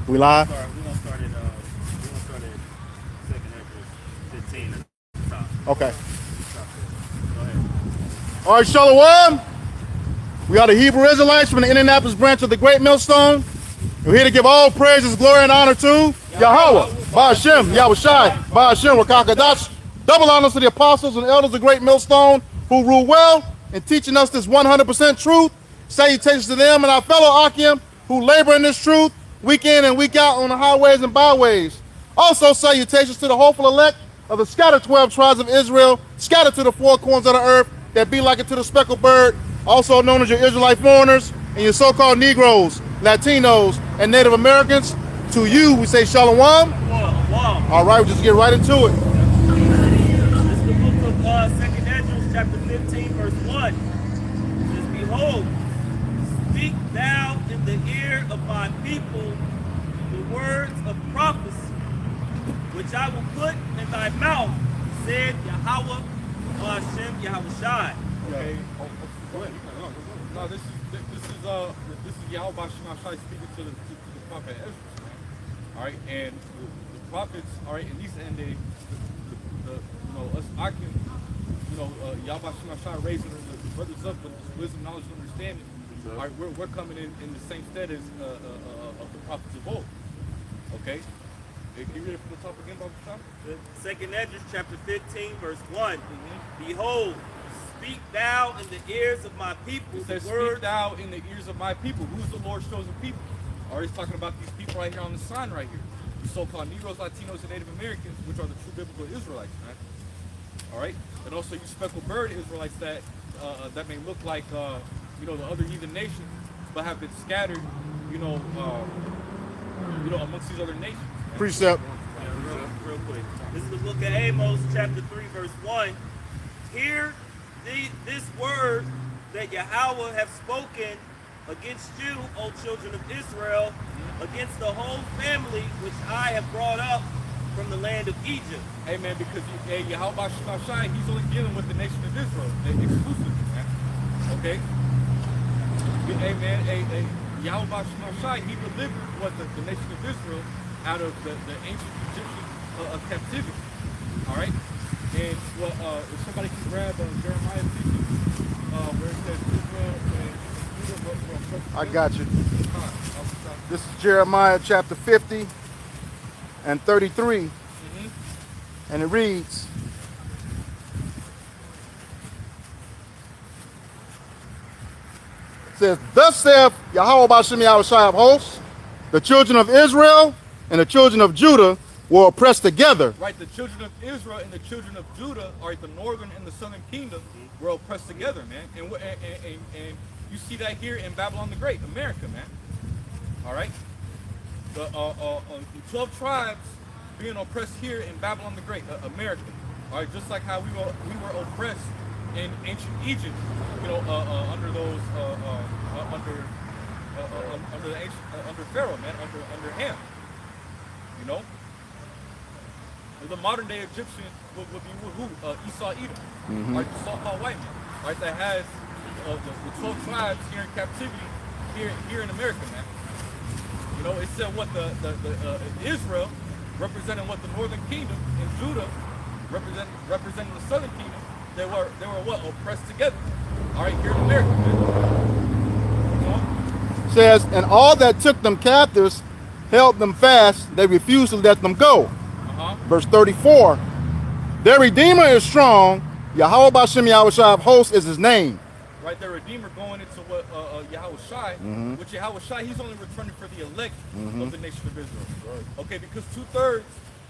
We live? We're gonna start at 2nd Ezra 15 at the top. Okay. Stop there. Go ahead. All right, Shalom. We are the Hebrew Israelites from the Indianapolis branch of the Great Millstone. We're here to give all praises, glory, and honor to Yahweh, Ba'ashem, Yahushai, Ba'ashem, Rakakadash. Double honors to the apostles and elders of the Great Millstone who rule well in teaching us this 100% truth. Salutations to them and our fellow Akim who labor in this truth week in and week out on the highways and byways. Also salutations to the hopeful elect of the scattered 12 tribes of Israel, scattered to the four corners of the earth, that be like it to the speckled bird, also known as your Israelite foreigners and your so-called Negroes, Latinos, and Native Americans. To you, we say Shalom. All right, we'll just get right into it. This is the book of 2nd Ezra, chapter 15, verse 1. It says, Behold, speak thou in the ear of my people the words of prophecy, which I will put in thy mouth, said Yahweh, Hashem, Yahushai. Okay. No, this is Yahweh Shai speaking to the prophet Ezra. All right, and the prophets, all right, in these end days, us Akim, Yahweh Shai raising the brothers up with wisdom, knowledge, and understanding. All right, we're coming in the same stead as of the prophets of old. Okay. Can you read it from the top again, Baba Shah? 2nd Ezra, chapter 15, verse 1. Behold, speak thou in the ears of my people. It says, speak thou in the ears of my people. Who's the Lord's chosen people? All right, he's talking about these people right here on the sign right here. The so-called Negroes, Latinos, and Native Americans, which are the true biblical Israelites, right? All right, and also you speckled bird Israelites that may look like the other heathen nations, but have been scattered, amongst these other nations. Precept. Real quick. This is the book of Amos, chapter 3, verse 1. Hear this word that Yahweh have spoken against you, O children of Israel, against the whole family which I have brought up from the land of Egypt. Amen. Because Yahweh Shai, he's only dealing with the nation of Israel exclusively, man. Okay. Amen. Yahweh Shai, he delivered the nation of Israel out of the ancient Egyptian captivity. All right. And if somebody can grab Jeremiah 50, where it says Israel and I got you. This is Jeremiah chapter 50 and 33. And it reads, it says, Thus saith Yahweh Ba'ashem Yahushai of hosts, the children of Israel and the children of Judah were oppressed together. Right, the children of Israel and the children of Judah, are the northern and the southern kingdom, were oppressed together, man. And you see that here in Babylon the Great, America, man. All right, the 12 tribes being oppressed here in Babylon the Great, America. All right, just like how we were oppressed in ancient Egypt, under those under Pharaoh, man, under Ham. The modern day Egyptian would be who? Esau, Edom, right? The so-called white man, right? That has the 12 tribes here in captivity here in America, man. It said what the Israel representing what the northern kingdom, and Judah representing the southern kingdom. They were what, oppressed together. All right, here in America, man. Says, and all that took them captives held them fast. They refused to let them go. Verse 34, their Redeemer is strong. Yahweh Ba'ashem Yahushai of hosts is his name. Right, their Redeemer going into what Yahushai, which Yahushai, he's only returning for the elect of the nation of Israel. Right. Okay, because 2/3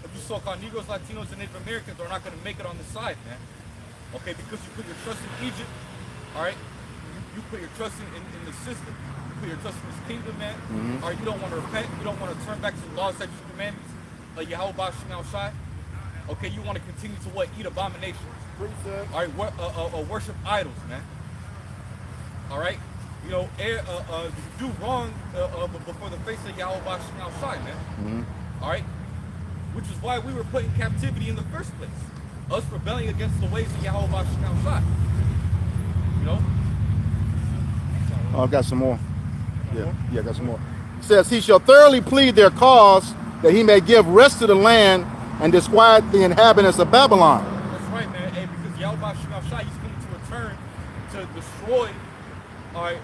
of you so-called Negroes, Latinos, and Native Americans are not going to make it on this side, man. Okay, because you put your trust in Egypt, all right? You put your trust in the system. You put your trust in this kingdom, man. All right, you don't want to repent. You don't want to turn back to the laws, statutes, and commandments. Yahweh Ba'ashem Yahushai. Okay, you want to continue to what? Eat abominations. All right, worship idols, man. All right, do wrong before the face of Yahweh Ba'ashem Yahushai, man. All right, which is why we were put in captivity in the first place. Us rebelling against the ways of Yahweh Ba'ashem Yahushai. Oh, I've got some more. Yeah, I got some more. says, he shall thoroughly plead their cause, that he may give rest to the land and disquiet the inhabitants of Babylon. That's right, man. Hey, because Yahweh Shai, he's coming to return to destroy, all right,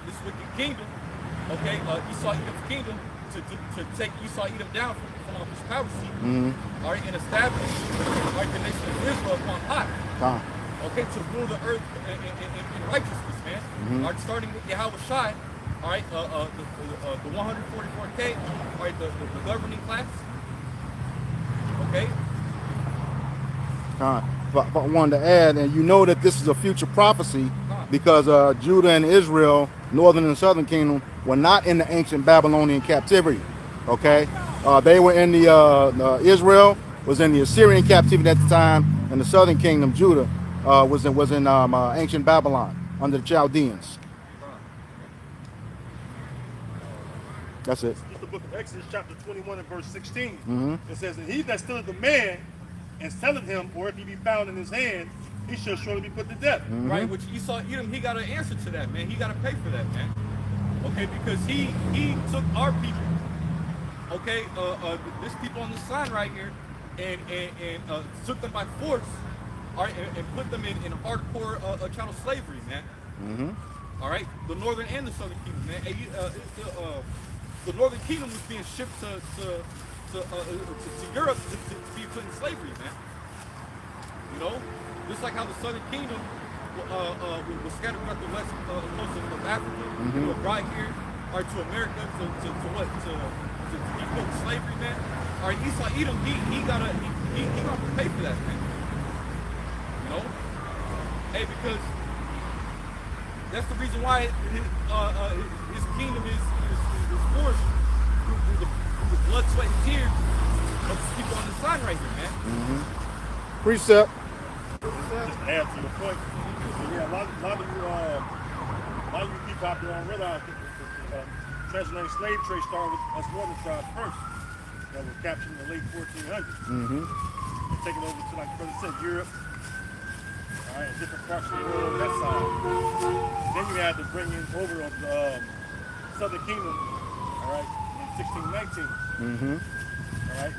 this wicked kingdom, okay, Esau Edom's kingdom, to take Esau Edom down from his power seat, all right, and establish, all right, the nation of Israel upon high, okay, to rule the earth in righteousness, man. All right, starting with Yahweh Shai, all right, the 144K, all right, the governing class, okay. But I wanted to add, and you know that this is a future prophecy, because Judah and Israel, northern and southern kingdom, were not in the ancient Babylonian captivity. Okay, they were in the Israel was in the Assyrian captivity at the time, and the southern kingdom, Judah, was in ancient Babylon under the Chaldeans. That's it. It's the book of Exodus, chapter 21 and verse 16. It says, and he that stealeth the man and selleth him, or if he be found in his hand, he shall surely be put to death. Right, which Esau Edom, he got to answer to that, man. He got to pay for that, man. Okay, because he took our people, okay, this people on the sign right here, and took them by force, all right, and put them in hardcore chattel slavery, man. All right, the northern and the southern kingdom, man. The northern kingdom was being shipped to Europe to be put in slavery, man. You know, just like how the southern kingdom was scattered throughout the west coast of Africa, right here, or to America, to be put in slavery, man. All right, Esau Edom, he gotta pay for that, man. You know, hey, because that's the reason why his kingdom is forced through the blood, sweat, and tears of the people on the sign right here, man. Precept. Just to add to the point, yeah, a lot of you people out there don't realize that the transatlantic slave trade started with us northern tribes first, that were captured in the late 1400s. And taken over to, like Brother said, Europe, all right, different parts of the world on that side. Then you had to bring in over the Southern Kingdom, all right, in 1619. All right,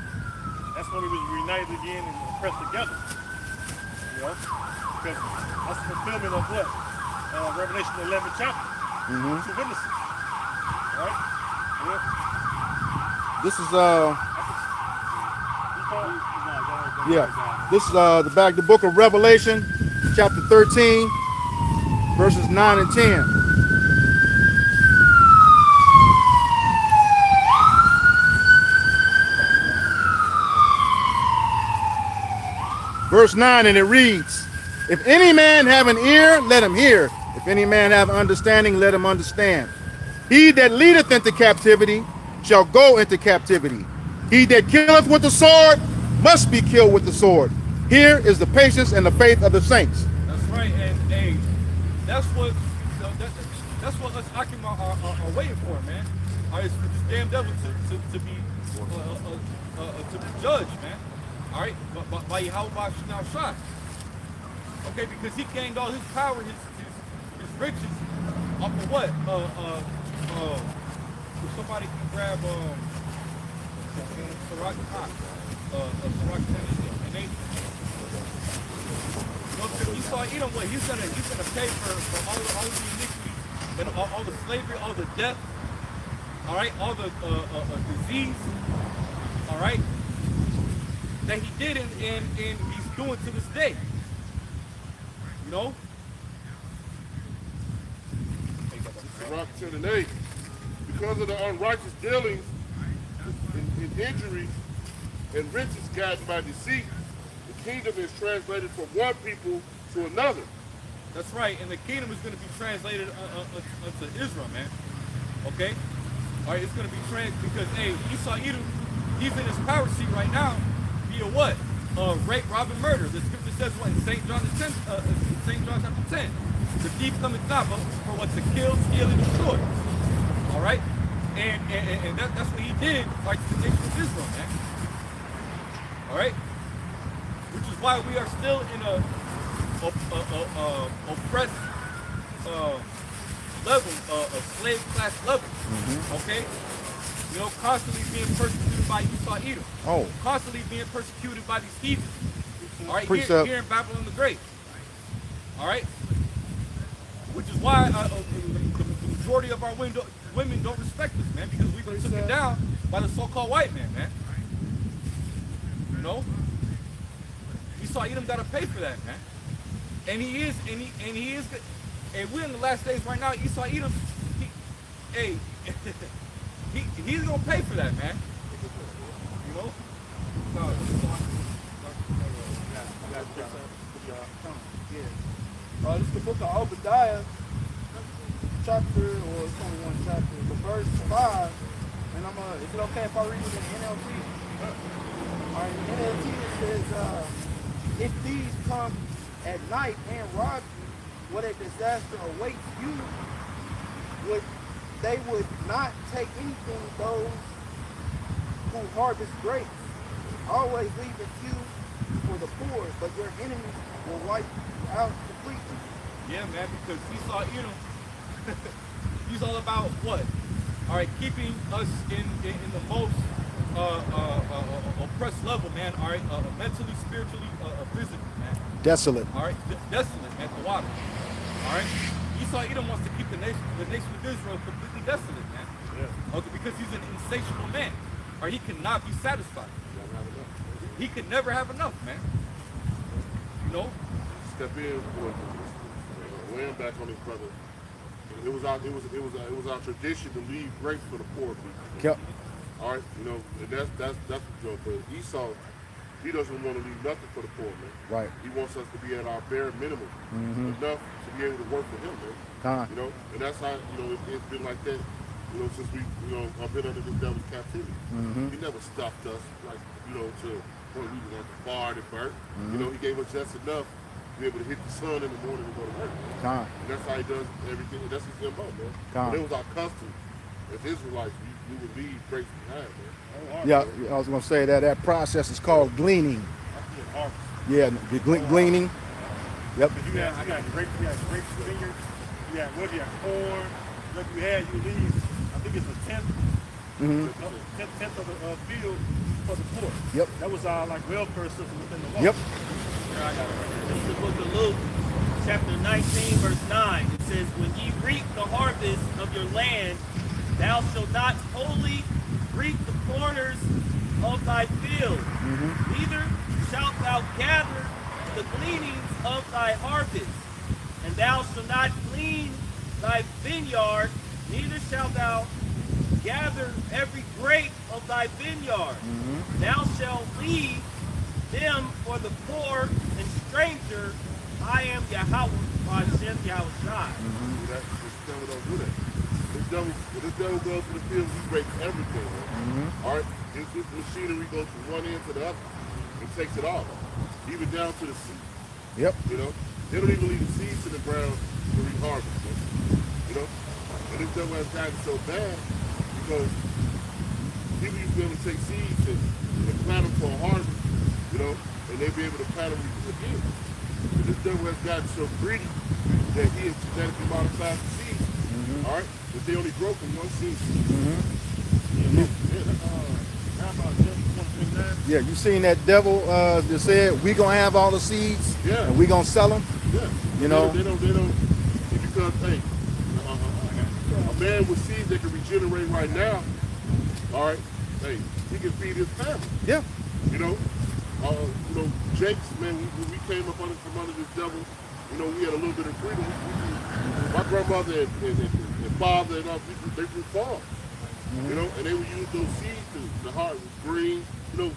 that's when we was reunited again and pressed together. You know, because that's the fulfillment of what? Revelation 11 chapter. Two witnesses. All right? Yeah. This is this is the book of Revelation, chapter 13, verses 9 and 10. Verse 9, and it reads, if any man have an ear, let him hear. If any man have understanding, let him understand. He that leadeth into captivity shall go into captivity. He that killeth with the sword must be killed with the sword. Here is the patience and the faith of the saints. That's right, and hey, that's what us Akim are waiting for, man. All right, it's for this damn devil to be judged, man. All right, by Yahweh Shai. Okay, because he gained all his power, his riches off of what? If somebody can grab Sirach and 8. Because Esau Edom, what he's gonna pay for all the iniquity and all the slavery, all the death, all right, all the disease, all right, that he did and he's doing to this day. You know? Sirach 10 and 8. Because of the unrighteous dealings and injuries and riches gotten by deceit, the kingdom is translated from one people to another. That's right, and the kingdom is going to be translated unto Israel, man. Okay? All right, it's going to be because, hey, Esau Edom, he's in his power seat right now via what? Rape, rob, and murder. The scripture says what in St. John chapter 10. The thief cometh not but for what? To kill, steal, and destroy. All right? And that's what he did right to the nation of Israel, man. All right? Which is why we are still in a oppressed level, slave class level. Okay? You know, constantly being persecuted by Esau Edom. Oh. Constantly being persecuted by these heathens. All right, Precept. here in Babylon the Great. All right? Which is why the majority of our women don't respect us, man, because we've been taken down by the so-called white man, man. You know? Esau Edom got to pay for that, man. And he is, and we're in the last days right now. Esau Edom, he's gonna pay for that, man. You know. This is the book of Obadiah, chapter, or it's only one chapter, but verse 5. And is it okay if I read it in NLT? All right, in NLT it says, if these come at night and rob you, what a disaster awaits you. They would not take anything, those who harvest grapes, always leaving few for the poor, but your enemies will wipe you out completely. Yeah, man, because Esau Edom, he's all about what? All right, keeping us in the most oppressed level, man. All right, mentally, spiritually, physically, man. Desolate. All right, desolate, man. The water. All right. Esau Edom wants to keep the nation of Israel completely desolate, man. Yeah. Okay, because he's an insatiable man, or he cannot be satisfied. He could never have enough, man. You know. Step in, laying back on his brother. It was our tradition to leave grapes for the poor people. Yep. All right, you know, and that's what you know. But Esau, he doesn't want to leave nothing for the poor, man. Right. He wants us to be at our bare minimum, enough to be able to work for him, man. You know, and that's how, you know, it's been like that, you know, since we, you know, I've been under this devil's captivity. He never stopped us, like, you know, to when we was at the bar and burnt. You know, he gave us just enough to be able to hit the sun in the morning and go to work. And that's how he does everything. That's his MO, man. But it was our custom as Israelites. We would leave grapes behind, man. Yeah, I was going to say that process is called gleaning. Yeah, gleaning. Yep. You got grapes vineyards, you got wood, you got corn, what you had, you leave, I think it's a tenth, tenth of the field for the poor. Yep. That was our like welfare system within the law. Yep. This is the book of Luke, chapter 19, verse 9. It says, when ye reap the harvest of your land, thou shalt not wholly reap the corners of thy field, neither shalt thou gather the gleanings of thy harvest, and thou shalt not glean thy vineyard, neither shalt thou gather every grape of thy vineyard. Thou shalt leave them for the poor and stranger. I am Yahweh, Hashem Yahushai. This devil don't do that. This devil goes to the field, he breaks everything. All right, his machinery goes from one end to the other and takes it all, even down to the seed. Yep. You know, they don't even leave the seeds in the ground to reharvest. You know, and this devil has gotten so bad because people used to be able to take seeds and plant them for a harvest, you know, and they'd be able to plant them again. But this devil has gotten so greedy that he has genetically modified the seeds, all right, that they only grow from one seed. Yeah, you seen that devil that said we gonna have all the seeds, and we gonna sell them. Yeah, you know. They don't. Because hey, a man with seeds that can regenerate right now, all right, hey, he can feed his family. Yeah. You know, Jake's man. When we came up from under this devil, you know, we had a little bit of freedom. My grandmother and father and us, they grew farms. You know, and they would use those seeds to harvest green, you know,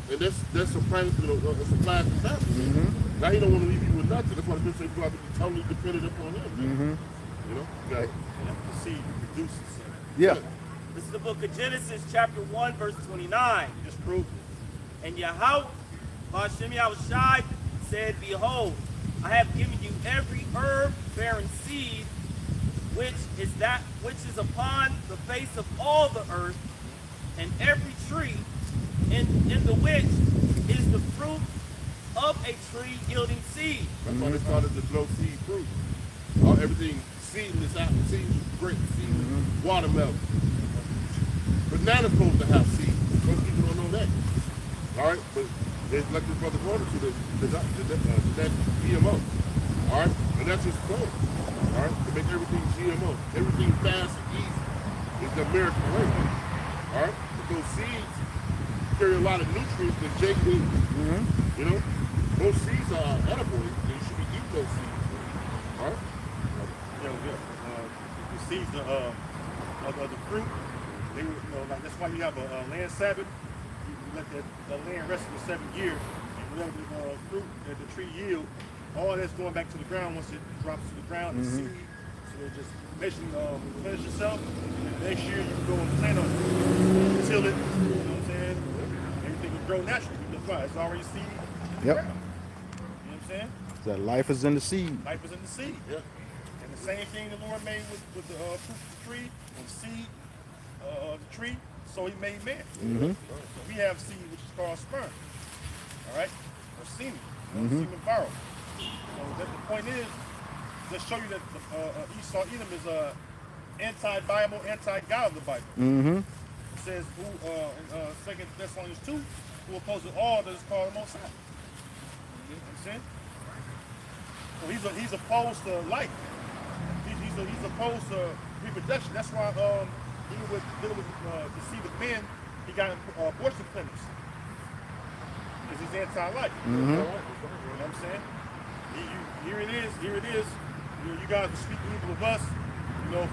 and that's supplying the family. Now he don't want to leave you with nothing. That's why the Bible says you have to be totally dependent upon him. You know, you got the seed produces. Yeah. This is the book of Genesis, chapter 1, verse 29. Just prove it. And Yahweh, Hashem Yahushai, said, behold, I have given you every herb bearing seed, which is upon the face of all the earth, and every tree in the which is the fruit of a tree yielding seed. That's why they started to grow seed fruit. Everything seedless apple, seedless grape, seedless watermelon. Bananas supposed to have seeds. Most people don't know that. All right, but it's like this brother pointed to that GMO. All right, and that's his point. All right, to make everything GMO, everything fast and easy is the American way. All right, but those seeds carry a lot of nutrients that Jake needs. You know, those seeds are edible, and you should be eating those seeds. All right. The seeds of the fruit, they were, like that's why you have a land Sabbath. You let the land rest for 7 years, and whatever the fruit that the tree yield, all that's going back to the ground once it drops to the ground. The seed, so they just basically replenish yourself. And next year you can go and plant them, till it. You know what I'm saying? Everything will grow naturally because why? It's already seed. In the ground. You know what I'm saying? That life is in the seed. Life is in the seed. Yeah. And the same thing the Lord made with the fruit of the tree, and the seed of the tree, so he made man. So we have seed which is called sperm. All right? Or semen. Semen borrow. So that the point is, just show you that Esau Edom is anti-Bible, anti-God of the Bible. It says who in 2 Thessalonians 2, who opposes all that is called the Most High. You understand? So he's opposed to life. He's opposed to reproduction. That's why dealing with deceived men, he got abortion clinics because he's anti-life. You know what I'm saying? Here it is. You guys are speaking evil of us, for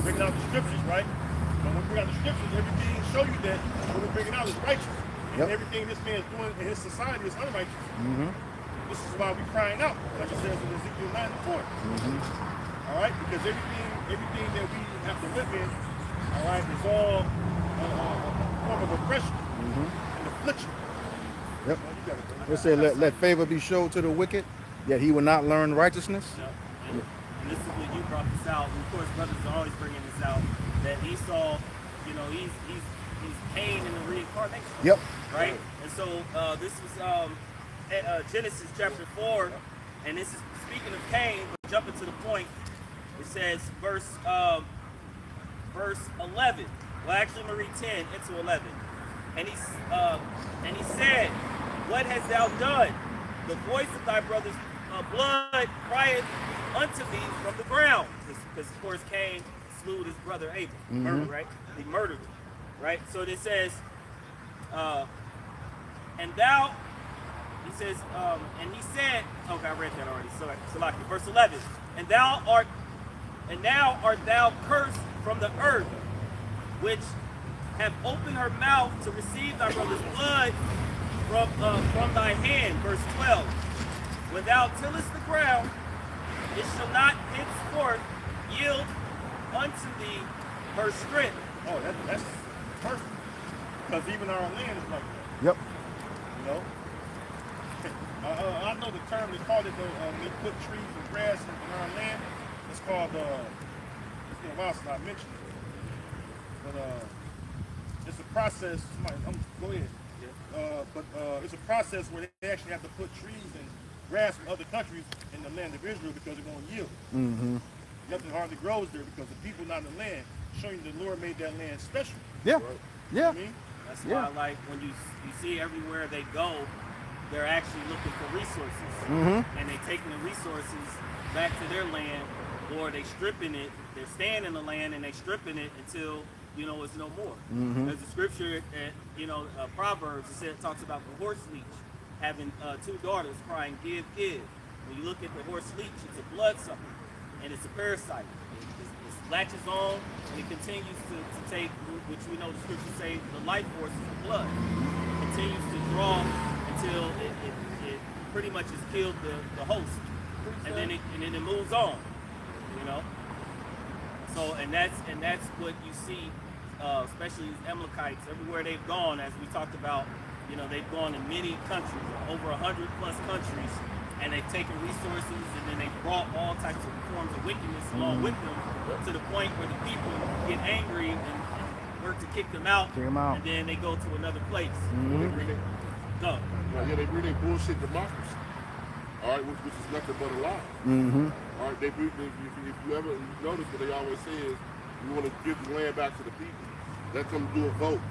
bringing out the scriptures, right? But when we bring out the scriptures, everything show you that what we're bringing out is righteous, and everything this man is doing in his society is unrighteous. This is why we're crying out, like it says in Ezekiel 9 and 4. All right, because everything that we have to live in, all right, is all a form of oppression and affliction. Yep. It said, let favor be showed to the wicked, yet he will not learn righteousness. And this is what you brought this out. And of course, brothers are always bringing this out, that Esau, he's Cain in the reincarnation. Yep. Right? And so this was Genesis chapter 4, and this is speaking of Cain, but jumping to the point, it says verse 11. Well, actually, I'm going to read 10 into 11. And he said, what hast thou done? The voice of thy brother's blood crieth unto me from the ground. Because, of course, Cain slew his brother Abel. Murdered, right? He murdered him. Right? So it says, and thou, he says, and he said, okay, I read that already. So like verse 11, and now art thou cursed from the earth, which have opened her mouth to receive thy brother's blood from thy hand. Verse 12, when thou tillest the ground, it shall not henceforth yield unto thee her strength. Oh, that's perfect. Because even our land is like that. Yep. I know the term they call it, they put trees and grass in our land. It's called, it's been a while since I mentioned it. But it's a process, go ahead. But it's a process where they actually have to put trees and grass from other countries in the land of Israel because it won't yield. Nothing hardly grows there because the people not in the land, showing the Lord made that land special. Yeah. Right? Yeah. You know what I mean? That's why, like, when you see everywhere they go, they're actually looking for resources. And they taking the resources back to their land, or they stripping it. They're staying in the land and they stripping it until, it's no more. There's a scripture at, Proverbs, it talks about the horse leech having 2 daughters crying, give, give. When you look at the horse leech, it's a bloodsucker and it's a parasite. It latches on and it continues to take, which we know the scriptures say, the life force is the blood. It continues to draw until it pretty much has killed the host, and then it moves on, So and that's what you see, especially these Amalekites everywhere they've gone. As we talked about, they've gone in many countries, over 100+ countries, and they've taken resources and then they brought all types of forms of wickedness along with them to the point where the people get angry and work to kick them out, and then they go to another place. Go. They bring their bullshit democracy, all right, which is nothing but a lie. All right, if you ever notice what they always say is, we want to give the land back to the people. Let them do a vote.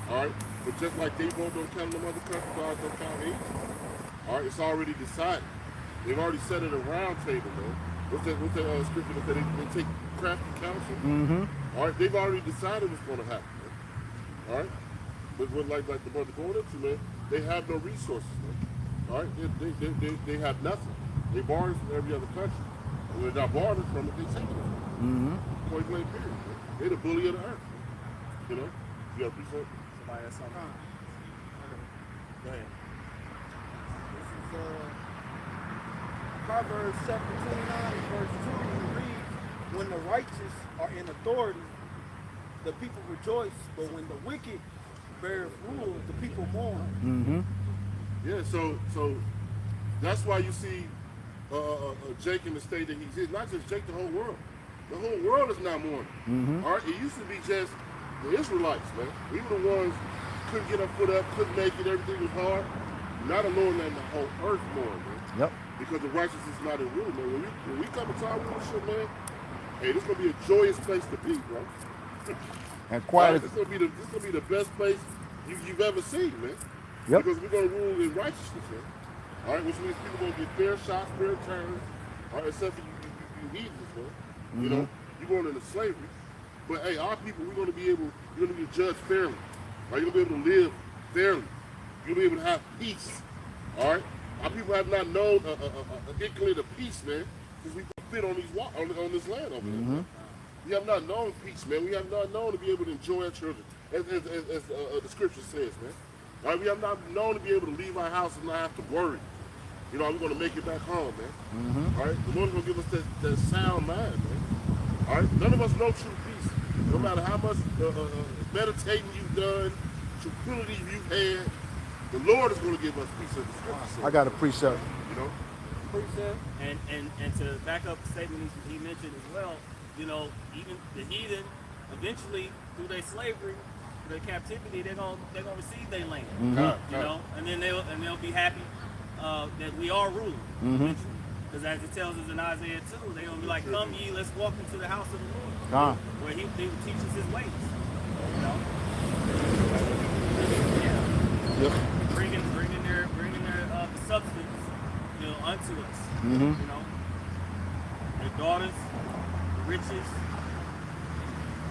All right, but just like they vote don't count in them other countries, God don't count Egypt. All right, it's already decided. They've already set it at a round table, man. What's that scripture that they take crafty counsel? Mm-hmm. All right, they've already decided what's going to happen, man. All right, but what like the brother going into, man, they have no resources, man. All right, they have nothing. They borrow from every other country. And when they're not borrowing from it, they take it from it. Mm-hmm. Point blank period, man. They're the bully of the earth, man. You know, you got to appreciate it. Somebody has something. Go ahead. This is Proverbs chapter 29, verse 2. It reads, when the righteous are in authority, the people rejoice, but when the wicked bear rule, the people mourn. Mm-hmm. Yeah, so that's why you see Jake in the state that he's in. Not just Jake, the whole world. The whole world is now mourning. Mm-hmm. All right, it used to be just the Israelites, man. We were the ones couldn't get our foot up, couldn't make it, everything was hard. Now the Lord letting the whole earth mourn, man. Yep. Because the righteousness is not in rule, man. When we come into our rulership, man, hey, this gonna be a joyous place to be, bro. And quiet. This gonna be the best place you've ever seen, man. Yep. Because we're gonna rule in righteousness, man. All right, which means people gonna get fair shots, fair turns. All right, except for you heathens, man. Mm-hmm. You know, you're going into slavery. But hey, our people, you're gonna be judged fairly. Right? You're gonna be able to live fairly. You're gonna be able to have peace. All right. Our people have not known a inkling of peace, man, since we fit on on this land over here. Man. We have not known peace, man. We have not known to be able to enjoy our children, as the scripture says, man. All right, we have not known to be able to leave our house and not have to worry. You know, we're going to make it back home, man. All right, the Lord's going to give us that sound mind, man. All right, none of us know true peace. No matter how much meditating you've done, tranquility you've had, the Lord is going to give us peace of the scripture. I got a precept. You know? Precept. And to back up the statement he mentioned as well, you know, even the heathen, eventually through their slavery, through their captivity, they're gonna receive their land. You know, and then they'll be happy that we are ruling. Because as it tells us in Isaiah 2, they're gonna be like, "Come ye, let's walk into the house of the Lord, where He will teach us His ways." You know, Yep. bringing their substance, you know, unto us. You know, their daughters, the riches,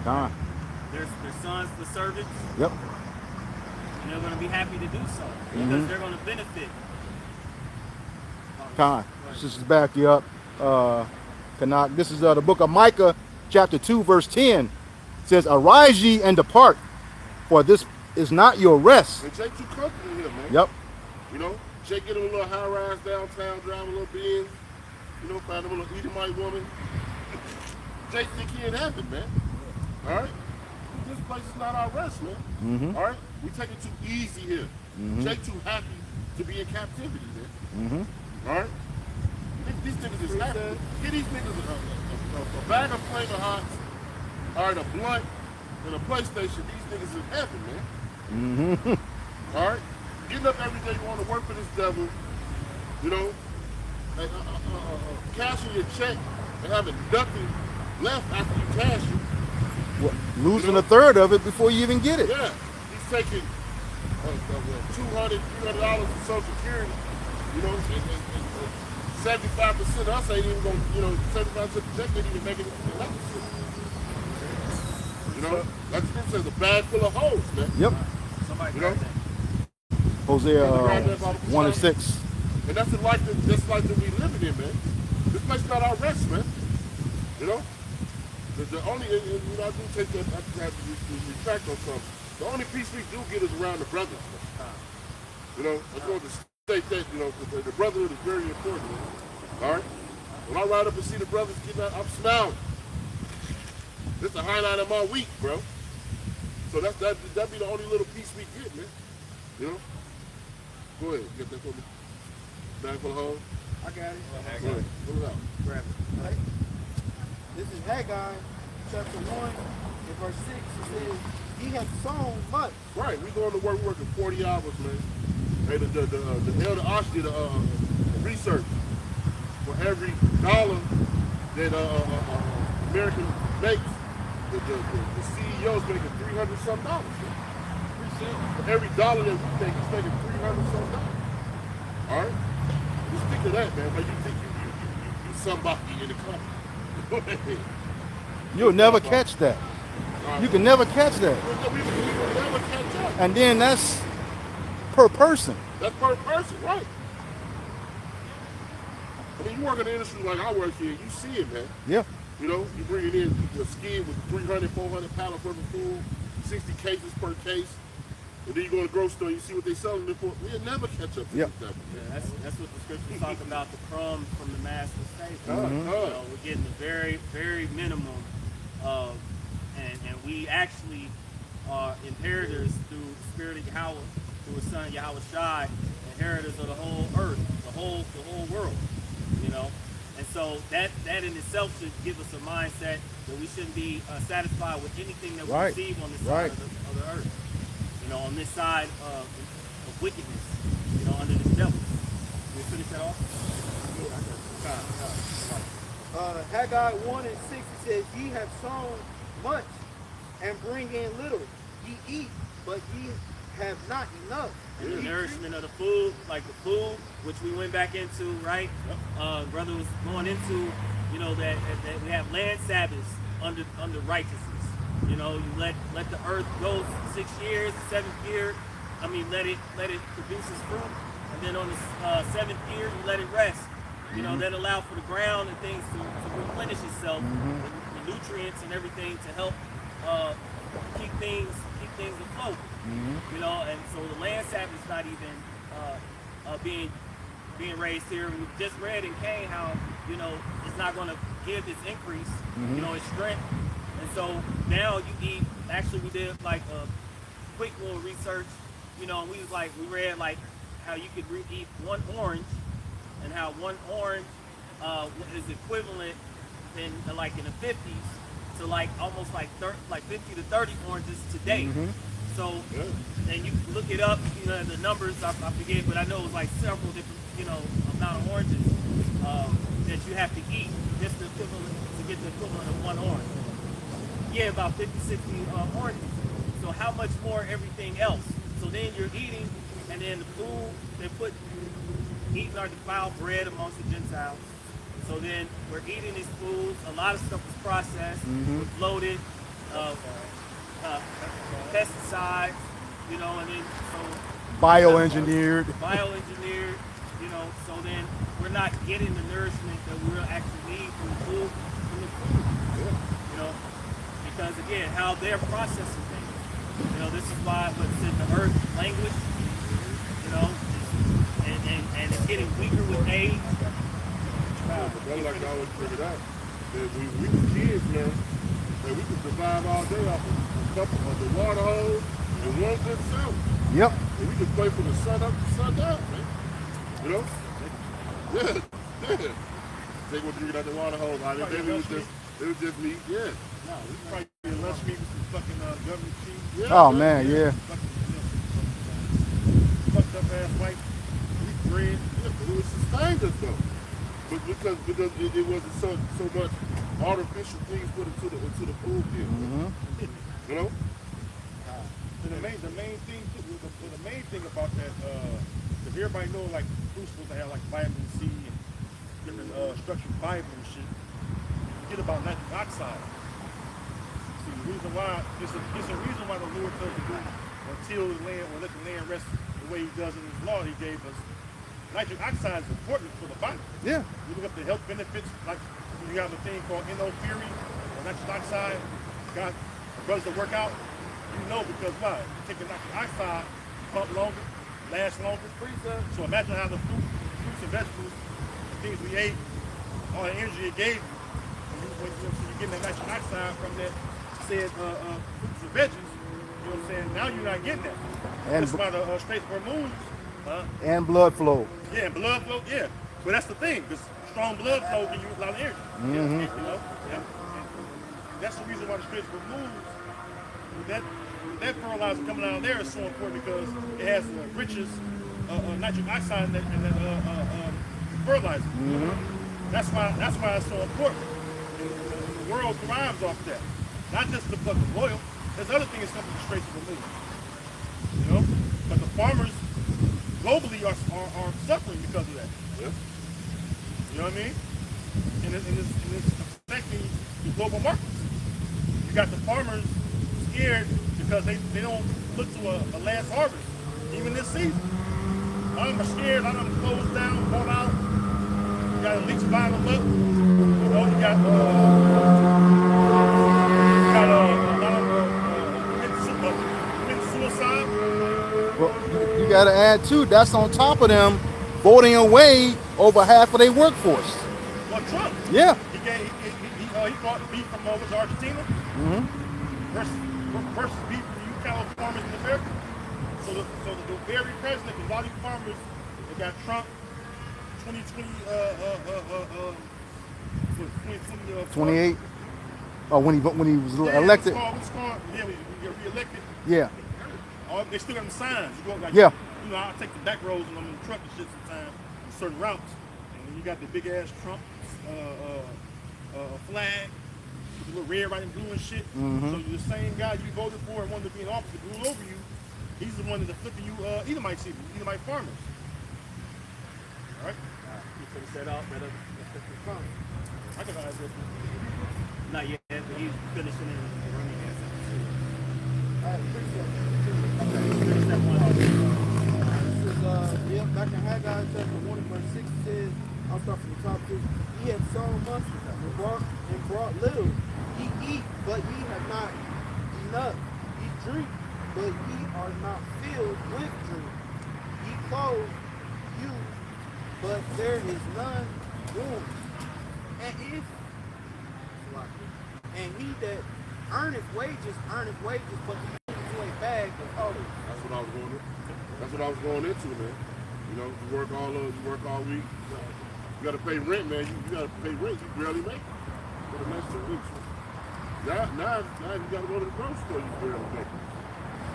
their sons, the servants. Yep. And they're going to be happy to do so because they're going to benefit. Just to back you up, Kanak, this is the book of Micah, chapter 2, verse 10. It says, "Arise ye and depart, for this is not your rest." And Jake too comfortable here, man. Yep. You know, Jake get him a little high rise downtown, drive a little Benz, you know, find him a little Edomite woman. Jake think he in heaven, man. All right? This place is not our rest, man. All right? We take it too easy here. Jake too happy to be in captivity, man. All right? These niggas is happy. Get these niggas a bag of Flaming Hots, all right, a blunt, and a PlayStation. These niggas is in heaven, man. All right? Getting up every day, you want to work for this devil, you know, and, cashing your check and having nothing left after you cash it. Losing a third of it before you even get it. Yeah, he's taking $200, $300 in Social Security, you know, and 75% of us ain't even going to, you know, 75% of the check ain't even making it to the level. You know, that scripture says a bag full of holes, man. Yep. Somebody You know? grab that. Hosea 1:6. And that's the life that we living in, man. This place not our rest, man. You know? The only, you know, I do take that, I have to retract on something. The only peace we do get is around the brothers, man. You know, I just want to state that, you know, the brotherhood is very important, man. All right? When I ride up and see the brothers getting out, I'm smiling. This is the highlight of my week, bro. So that be the only little piece we get, man. You know? Go ahead, get that for me. Bag full of holes. I got it. Go ahead, pull it out. Grab it. Right? This is Haggai, chapter 1, and verse 6. It says, "He hath sown much." Right, we going to work working 40 hours, man. Hey, the elder Osh did research. for every dollar that American makes, the CEO's making $300-something. For every dollar that we make, he's making $300-something. All right? Just think of that, man. Like you think you somebody in the company. You'll never catch that. You can never catch that. We will never catch up. And then that's per person. That's per person, right? I mean, you work in an industry like I work here, you see it, man. Yeah. You know, you bring it in a skid with 300, 400 pallets worth of food, 60 cases per case, and then you go to the grocery store, you see what they're selling it for. We'll never catch up to Yep. that. Yeah, that's what the scriptures talk about, the crumbs from the master's table. Mm-hmm. You know, we're getting the very, very minimum of, and we actually are inheritors through the Spirit of Yahweh, through His Son Yahweh Shai, inheritors of the whole earth, the whole world. You know, and so that in itself should give us a mindset that we shouldn't be satisfied with anything that we Right. receive on this side of the earth. You know, on this side of wickedness. You know, under this devil. Can we finish that off? Haggai 1:6, it says, ye have sown much and bring in little. Ye eat, but ye have not enough. And the nourishment of the food, like the food, which we went back into, right? Brother was going into, you know, that we have land Sabbaths under righteousness. You know, you let the earth go 6 years, 7th year, let it produce its fruit, and then on the 7th year you let it rest. You know, that allow for the ground and things to replenish itself, the nutrients and everything to help keep things afloat. You know, and so the land Sabbath is not even being raised here. We just read in Cain how, you know, it's not going to give its increase, you know, its strength. And so now you eat. Actually, we did like a quick little research, you know, and we read like how you could eat one orange, and how one orange is equivalent in the 50s to like almost like 50 to 30 oranges today. So, and you can look it up, you know, the numbers, I forget, but I know it was like several different, you know, amount of oranges that you have to eat just to get the equivalent of one orange. Yeah, about 50, 60 oranges. So how much more everything else? So then you're eating, and then the food, eating our defiled bread amongst the Gentiles. So then we're eating these foods. A lot of stuff is processed, loaded, pesticides, you know, and then so Bioengineered. You know. So then we're not getting the nourishment that we actually need from the food. You know, because again, how they're processing things. You know, this is why what's in the earth language. You know, and it's getting weaker with age. But that's like I always figured out. That we were kids, man, that we could survive all day off a couple of the water hose and one good sandwich. Yep. And we could play from the sun up to sun down, man. You know? Yeah. They were drinking out the water hose. It was just meat, yeah. No, we probably be a lunch meat with some fucking government cheese. Yeah, Oh man, yeah. Fucked up ass white wheat bread. Yeah, but it was sustained us though. But because it wasn't so much artificial things put into the food deal. You know? And the main thing about that, if everybody knows like food's supposed to have like vitamin C and different structured fiber and shit, forget about nitric oxide. See, the reason why it's a reason why the Lord tells us to do until the land or let the land rest the way He does in His law He gave us. Nitric oxide is important for the body. Yeah. You look up the health benefits, like you have a thing called NO theory or nitric oxide. Got brothers that work out, you know, because why? You take the nitric oxide, pump longer, last longer. So imagine how the fruits and vegetables, the things we ate, all the energy it gave you. When you're getting that nitric oxide from that said fruits and veggies, you know what I'm saying? Now you're not getting that. And that's why the straight hormones. And blood flow. Yeah, blood flow, yeah. But that's the thing, because strong blood flow gives you a lot of energy. You know? And that's the reason why the straight hormones, that fertilizer coming out of there is so important because it has the richest nitric oxide in that fertilizer. That's why it's so important. And the world thrives off that. Not just the bucket of oil. There's other things coming straight to the moon. You know? But the farmers globally are suffering because of that. Yeah. You know what I mean? And it's affecting the global markets. You got the farmers scared because they don't look to a last harvest, even this season. A lot of them are scared, a lot of them closed down, bought out. You got elites buying them up. You know, you got a lot of committing suicide. Well, you got to add too. That's on top of them voting away over half of their workforce. Well, Trump. Yeah. He brought beef from Argentina versus beef from you cattle farmers in America. So the very president, because a lot of these farmers, they got Trump 2020, 28. Oh, when he was elected. What's called? Yeah, when you're reelected. Yeah. They still got them signs. You go like, Yeah. You know, I'll take the back roads and I'm in the truck and shit sometimes on certain routes. And then you got the big ass Trump flag with the little red, white, and blue and shit. So the same guy you voted for and wanted to be in office to rule over you, he's the one that's afflicting you Edomite farmers. All right? You finish that off, man. I can ask this. Not yet, but he's finishing it and running as I appreciate it. Finish that one. This is, back in Haggai chapter 1 and verse 6 it says, I'll start from the top too. Ye have sown much and brought little. Ye eat, but ye have not enough. Ye drink, but ye are not filled with drink. Ye clothe you, but there is none warm. And he that earneth wages, but he gives you a bag of holders. That's what I was going. That's what I was going into, man. You know, you work all week. You got to pay rent, man. You got to pay rent. You barely make it for the next 2 weeks. Now you got to go to the grocery store. You barely make it.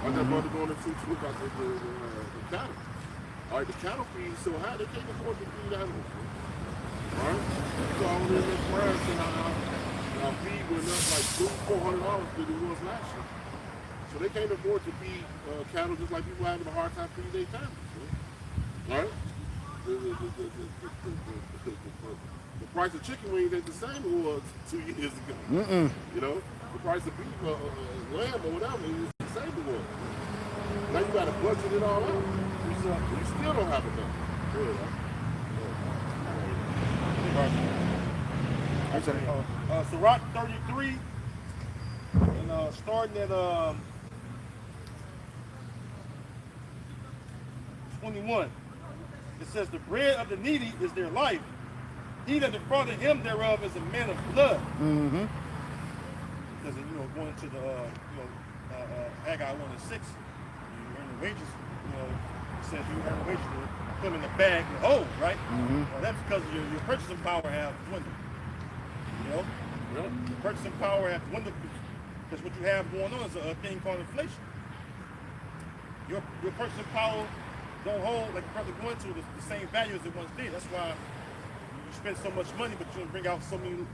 I got brother going to about the cattle. All right, the cattle feed is so high they can't afford to feed animals. All right, so I was in this price and our feed went up like $400 than it was last year. So they can't afford to feed cattle just like people having a hard time feeding their families. Right? The price of chicken wings ain't the same as it was 2 years ago. You know, the price of beef, lamb or whatever is the same as it was. Now you got to budget it all out. You still don't have enough. Good, huh? Sirach 33, and starting at 21. It says, the bread of the needy is their life. He that defrauded him thereof is a man of blood. Because, going to the, Haggai 1 and 6, you earn the wages, it says you earn the wages to put them in the bag and hold, right? Well, that's because your purchasing power has dwindled. Your purchasing power has dwindled because what you have going on is a thing called inflation. Your purchasing power don't hold, like the brother going to, the same value as it once did. That's why you spend so much money, but you don't bring out so many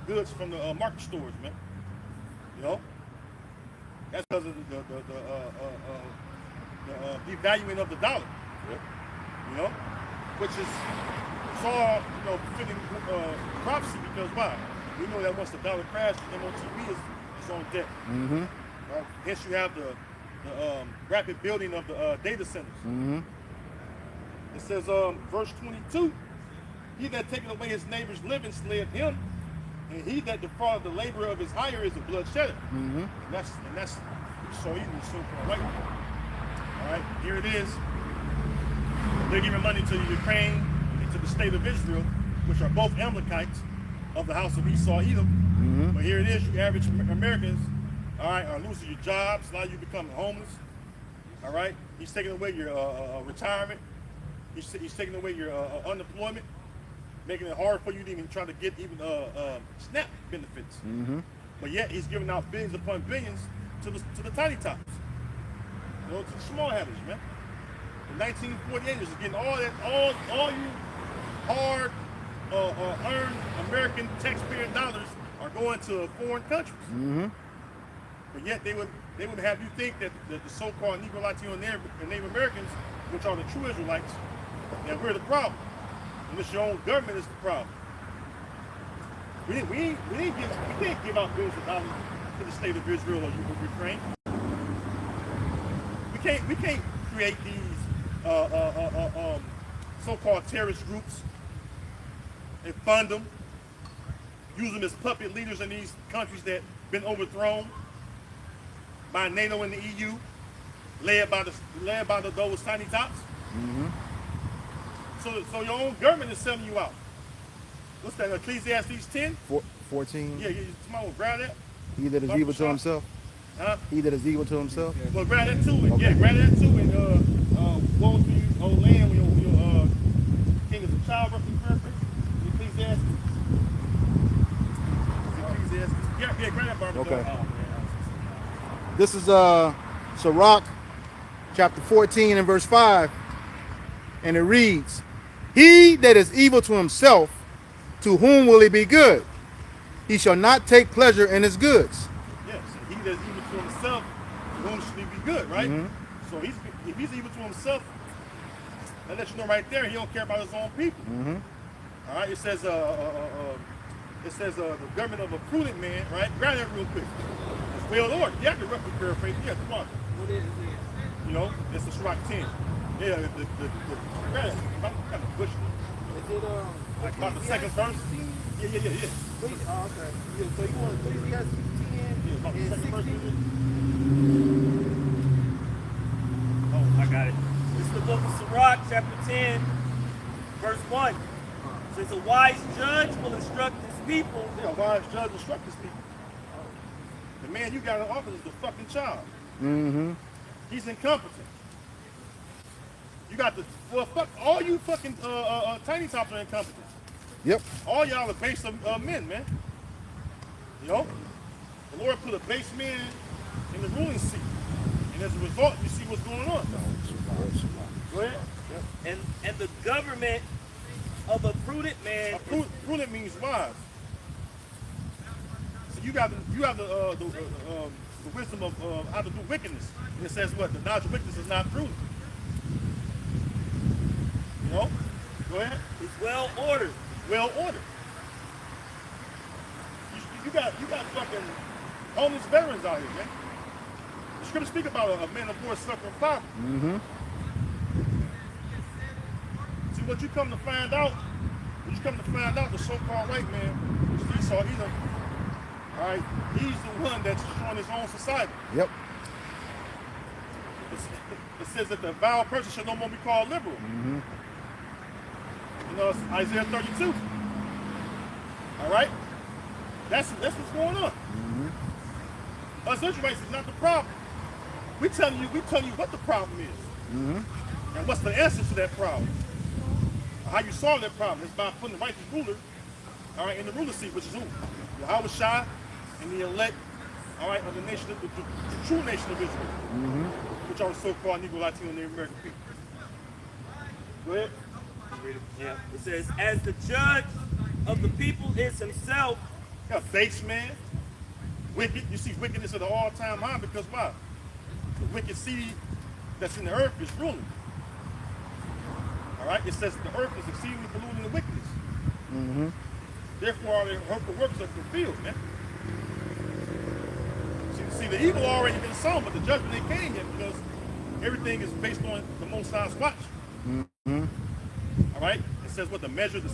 goods from the market stores, man. That's because of the devaluing of the dollar. Which is it's all fitting prophecy, because why? We know that once the dollar crashes, MOTB is on debt. Right? Hence you have the rapid building of the data centers. It says, verse 22, he that taketh away his neighbor's living slayeth him, and he that defraudeth the labor of his hire is a bloodshedder. And that's so easy to assume from right. All right, here it is. They're giving money to Ukraine and to the state of Israel, which are both Amalekites of the house of Esau, Edom. But here it is, you average Americans, all right, are losing your jobs. A lot of you becoming homeless. All right, he's taking away your retirement. He's taking away your unemployment, making it hard for you to even try to get even SNAP benefits. But yet he's giving out billions upon billions to the tiny tops, to the small hatters, man. In 1948, is getting all you hard earned American taxpayer dollars are going to foreign countries. But yet they would have you think that the so-called Negro, Latino, and Native Americans, which are the true Israelites, that we're the problem. And this your own government is the problem. We can't give out billions of dollars to the state of Israel or Ukraine. We can't create these so-called terrorist groups and fund them, use them as puppet leaders in these countries that been overthrown by NATO and the EU, led by those tiny tops. So your own government is selling you out. What's that? Ecclesiastes 10? 14. Yeah, somebody will grab that. He that is evil to himself. Huh? He that is evil to himself. Well, grab that too. And, yeah, grab that too. And woe to you, old land, when your king is a child, roughly perfect. Ecclesiastes. Yeah, grab that, Barbara. Okay. This is Sirach chapter 14 and verse 5. And it reads, he that is evil to himself, to whom will he be good? He shall not take pleasure in his goods. Yes, he that is evil to himself, to whom should he be good, right? So if he's evil to himself, that lets you know right there he don't care about his own people. All right, it says the government of a prudent man, right? Grab that real quick. It's well ordered. Yeah, I can roughly paraphrase. Yeah, come on. What is it? You know, it's the Sirach 10. Yeah, the grab it. I'm kind of pushing it. Is it Like about the second verse? Yeah. Oh, okay. Yeah, so you want Ecclesiastes 10 Yeah, about the and second verse. 16? Oh, I got it. This is the book of Sirach, chapter 10, verse 1. It says, a wise judge will instruct his people. Yeah, wise judge instruct his people. The man you got in office is the fucking child. He's incompetent. You got the fuck all you fucking tiny tops are incompetent. Yep. All y'all are base men, man. You know, the Lord put a base man in the ruling seat, and as a result, you see what's going on. Go ahead. And the government of a prudent man. Prudent means wise. So you have the wisdom of how to do wickedness, and it says what the knowledge of wickedness is not prudent. You know, go ahead. It's well ordered. Well ordered. You got fucking homeless veterans out here, man. The scripture speak about a man of war suffering poverty. See what you come to find out. The so-called white man, Esau Edom, all right, he's the one that's destroying his own society. Yep. It says that the vile person should no more be called liberal. You know, it's Isaiah 32. All right? That's what's going on. Us Israelites is not the problem. We telling you what the problem is. And what's the answer to that problem. How you solve that problem is by putting the righteous ruler, all right, in the ruler seat, which is who? Yahweh Shai and the elect, all right, of the nation, the true nation of Israel, which are the so-called Negro, Latino, and Native American people. Go ahead. Yeah. It says, as the judge of the people is himself. You got base man, wicked. You see wickedness at an all-time high because why? The wicked seed that's in the earth is ruling. All right. It says the earth is exceedingly polluted in the wickedness. Therefore, all their hurtful works are fulfilled, man. See, the evil already been sown, but the judgment ain't came yet because everything is based on the Most High's watch. All right. It says what the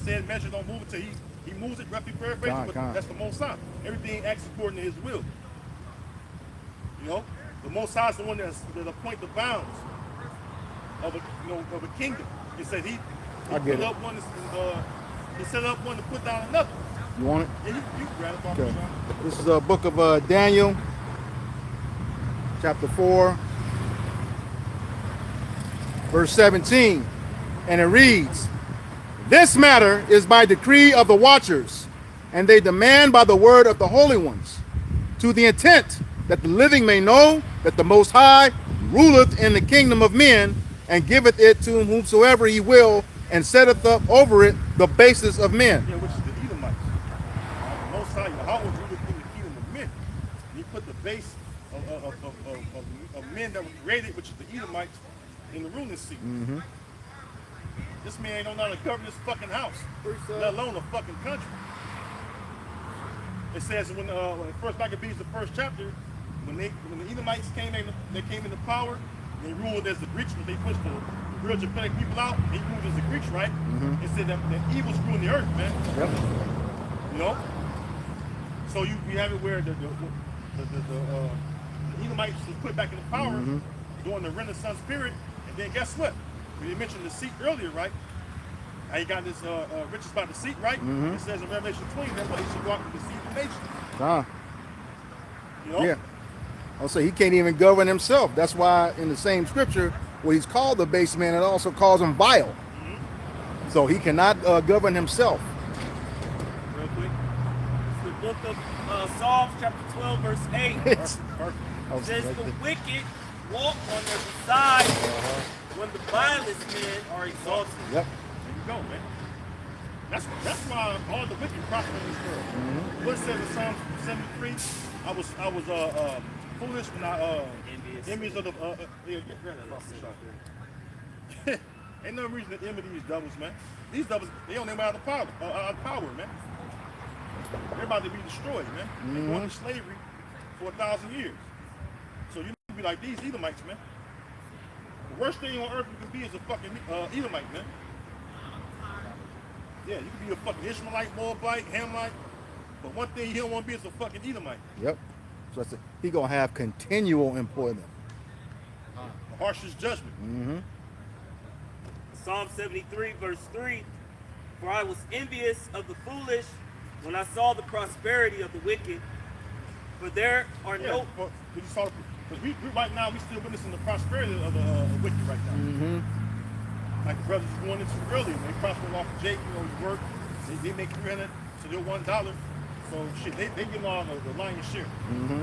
said measure don't move until he moves it roughly paraphrasing, but that's the Most High. Everything acts according to His will. You know, the Most High is the one that appoint the bounds of a kingdom. It said he set up one to put down another. You want it? Yeah, you grab it. Okay. This is a book of Daniel, chapter 4, verse 17, and it reads, this matter is by decree of the watchers, and they demand by the word of the holy ones, to the intent that the living may know that the Most High ruleth in the kingdom of men, and giveth it to whomsoever he will, and setteth up over it the basis of men. Yeah, which is the Edomites. The Most High Yahweh ruled in the kingdom of men. And he put the base of men that were created, which is the Edomites, in the ruling seat. This man don't know how to govern this fucking house, let alone a fucking country. It says when First Maccabees, the first chapter, when the Edomites came into power, they ruled as the Greeks. When they pushed the real Japhetic people out, they ruled as the Greeks, right? It said that evil's ruling the earth, man. Yep. You know. So you have it where the Edomites was put back into power during the Renaissance period, and then guess what? We mentioned deceit earlier, right? Now you got this riches by deceit, right? It says in Revelation 20 that he should go out and deceive the nation. You know? Yeah. I'll say he can't even govern himself. That's why in the same scripture, where he's called the base man, it also calls him vile. So he cannot govern himself. Real quick. It's the book of Psalms, chapter 12, verse 8. It's- It says, the wicked walk on every side when the vilest men are exalted. Yep. There you go, man. That's why all the wicked prosper in this world. What it says in Psalm 73? I was foolish when I envious of the ain't no reason to envy these devils, man. These devils, they don't know out of power, man. They're about to be destroyed, man. They're going to slavery for 1,000 years. So you need to be like these Edomites, man. The worst thing on earth you can be is a fucking Edomite, man. Yeah, you can be a fucking Ishmaelite, Moabite, Hamite, but one thing you don't want to be is a fucking Edomite. Yep. So that's he gonna have continual employment. The harshest judgment. Psalm 73, verse 3. For I was envious of the foolish when I saw the prosperity of the wicked. For there are no... Because we right now, we still witnessing the prosperity of the wicked right now. Like the brothers going into earlier, they prosper off of Jake, his work. They make 300 to their $1. So shit, they give all the lion's share,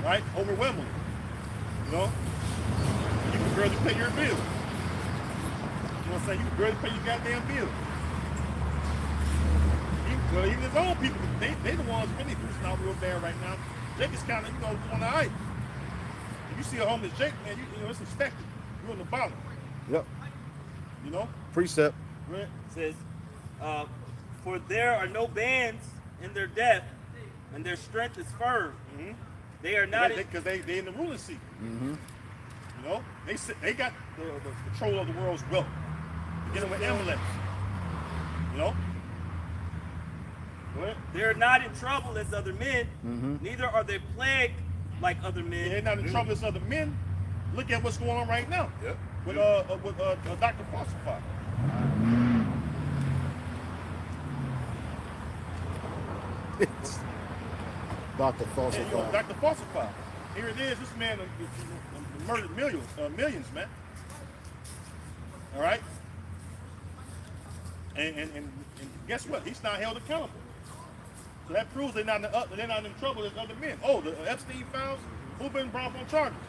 right? Overwhelmingly, you know. You can barely pay your bills. You know what I'm saying? You can barely pay your goddamn bills. Even his own people, they the ones really losing out real bad right now. Jake is kind of, doing all right. If you see a homeless Jake, man, you know it's expected. You're on the bottom. Yep. You know. Precept. Right? It says, for there are no bands in their depth, and their strength is firm. They are not... Because they in the ruling seat. You know? They got the control of the world's wealth. Beginning with Amalek. You know? They are not in trouble as other men, neither are they plagued like other men. They're not in trouble as other men. Look at what's going on right now with Dr. Falsify. Dr. Falsify. Yeah, Dr. Falsify. Here it is. This man murdered millions, man. All right. And guess what? He's not held accountable. So that proves they're not in trouble as other men. Oh, the Epstein files, who been brought on charges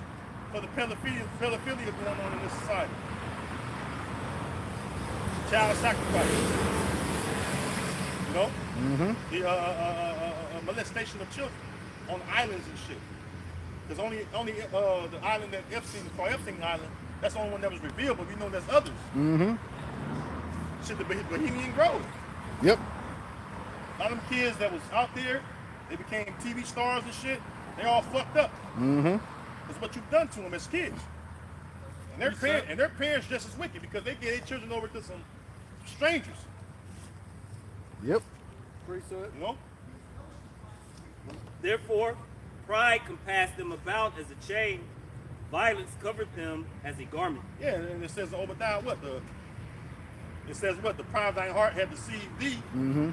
for the pedophilia going on in this society? Child sacrifice. You know? The molestation of children on islands and shit. Because only the island that Epstein, called Epstein Island, that's the only one that was revealed, but we know there's others. Shit, the Bohemian Grove. Yep. A lot of them kids that was out there, they became TV stars and shit, they all fucked up. That's what you've done to them as kids. And their parents just as wicked because they gave their children over to some strangers. Yep. You know? Therefore, pride compassed them about as a chain, violence covered them as a garment. Yeah, and it says Obadiah what? It says what? The pride of thine heart had deceived thee.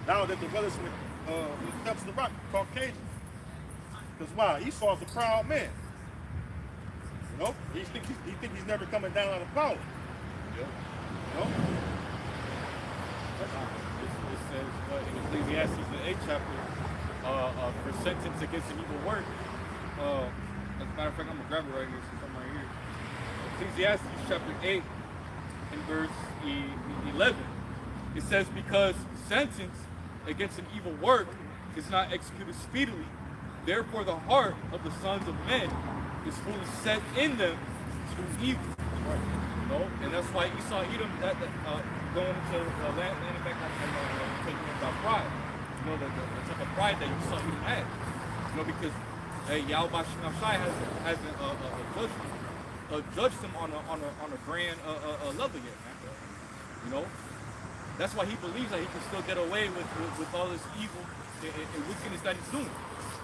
Now that the brothers with the steps of the rock, Caucasians. Because why? Esau's a proud man. You know? He think he's never coming down out of power. You know? It says in Ecclesiastes, the 8th chapter, for sentence against an evil work. As a matter of fact, I'm going to grab it right here since I'm right here. Ecclesiastes chapter 8 and verse 11. It says, because sentence against an evil work is not executed speedily, therefore the heart of the sons of men is fully set in them to do evil. You know, and that's why Esau Edom going into landing back on taking about pride. You know, the type of pride that Esau Edom had. You know, because Yahweh Bashim Shai hasn't judged him on a grand level yet, man. You know, that's why he believes that he can still get away with all this evil and wickedness that he's doing.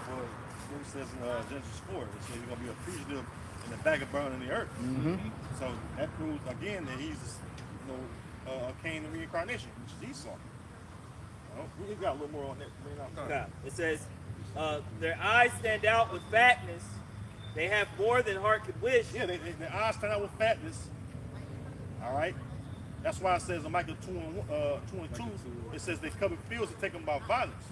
Well, it says in Genesis 4, it says you're going to be a fugitive in the vagabond in the earth. So that proves again that he's, Cain the reincarnation, which is Esau. We got a little more on that. Yeah. It says, their eyes stand out with fatness. They have more than heart could wish. Yeah, their eyes stand out with fatness. All right. That's why it says in Micah 2 and 2, it says they cover fields and take them by violence.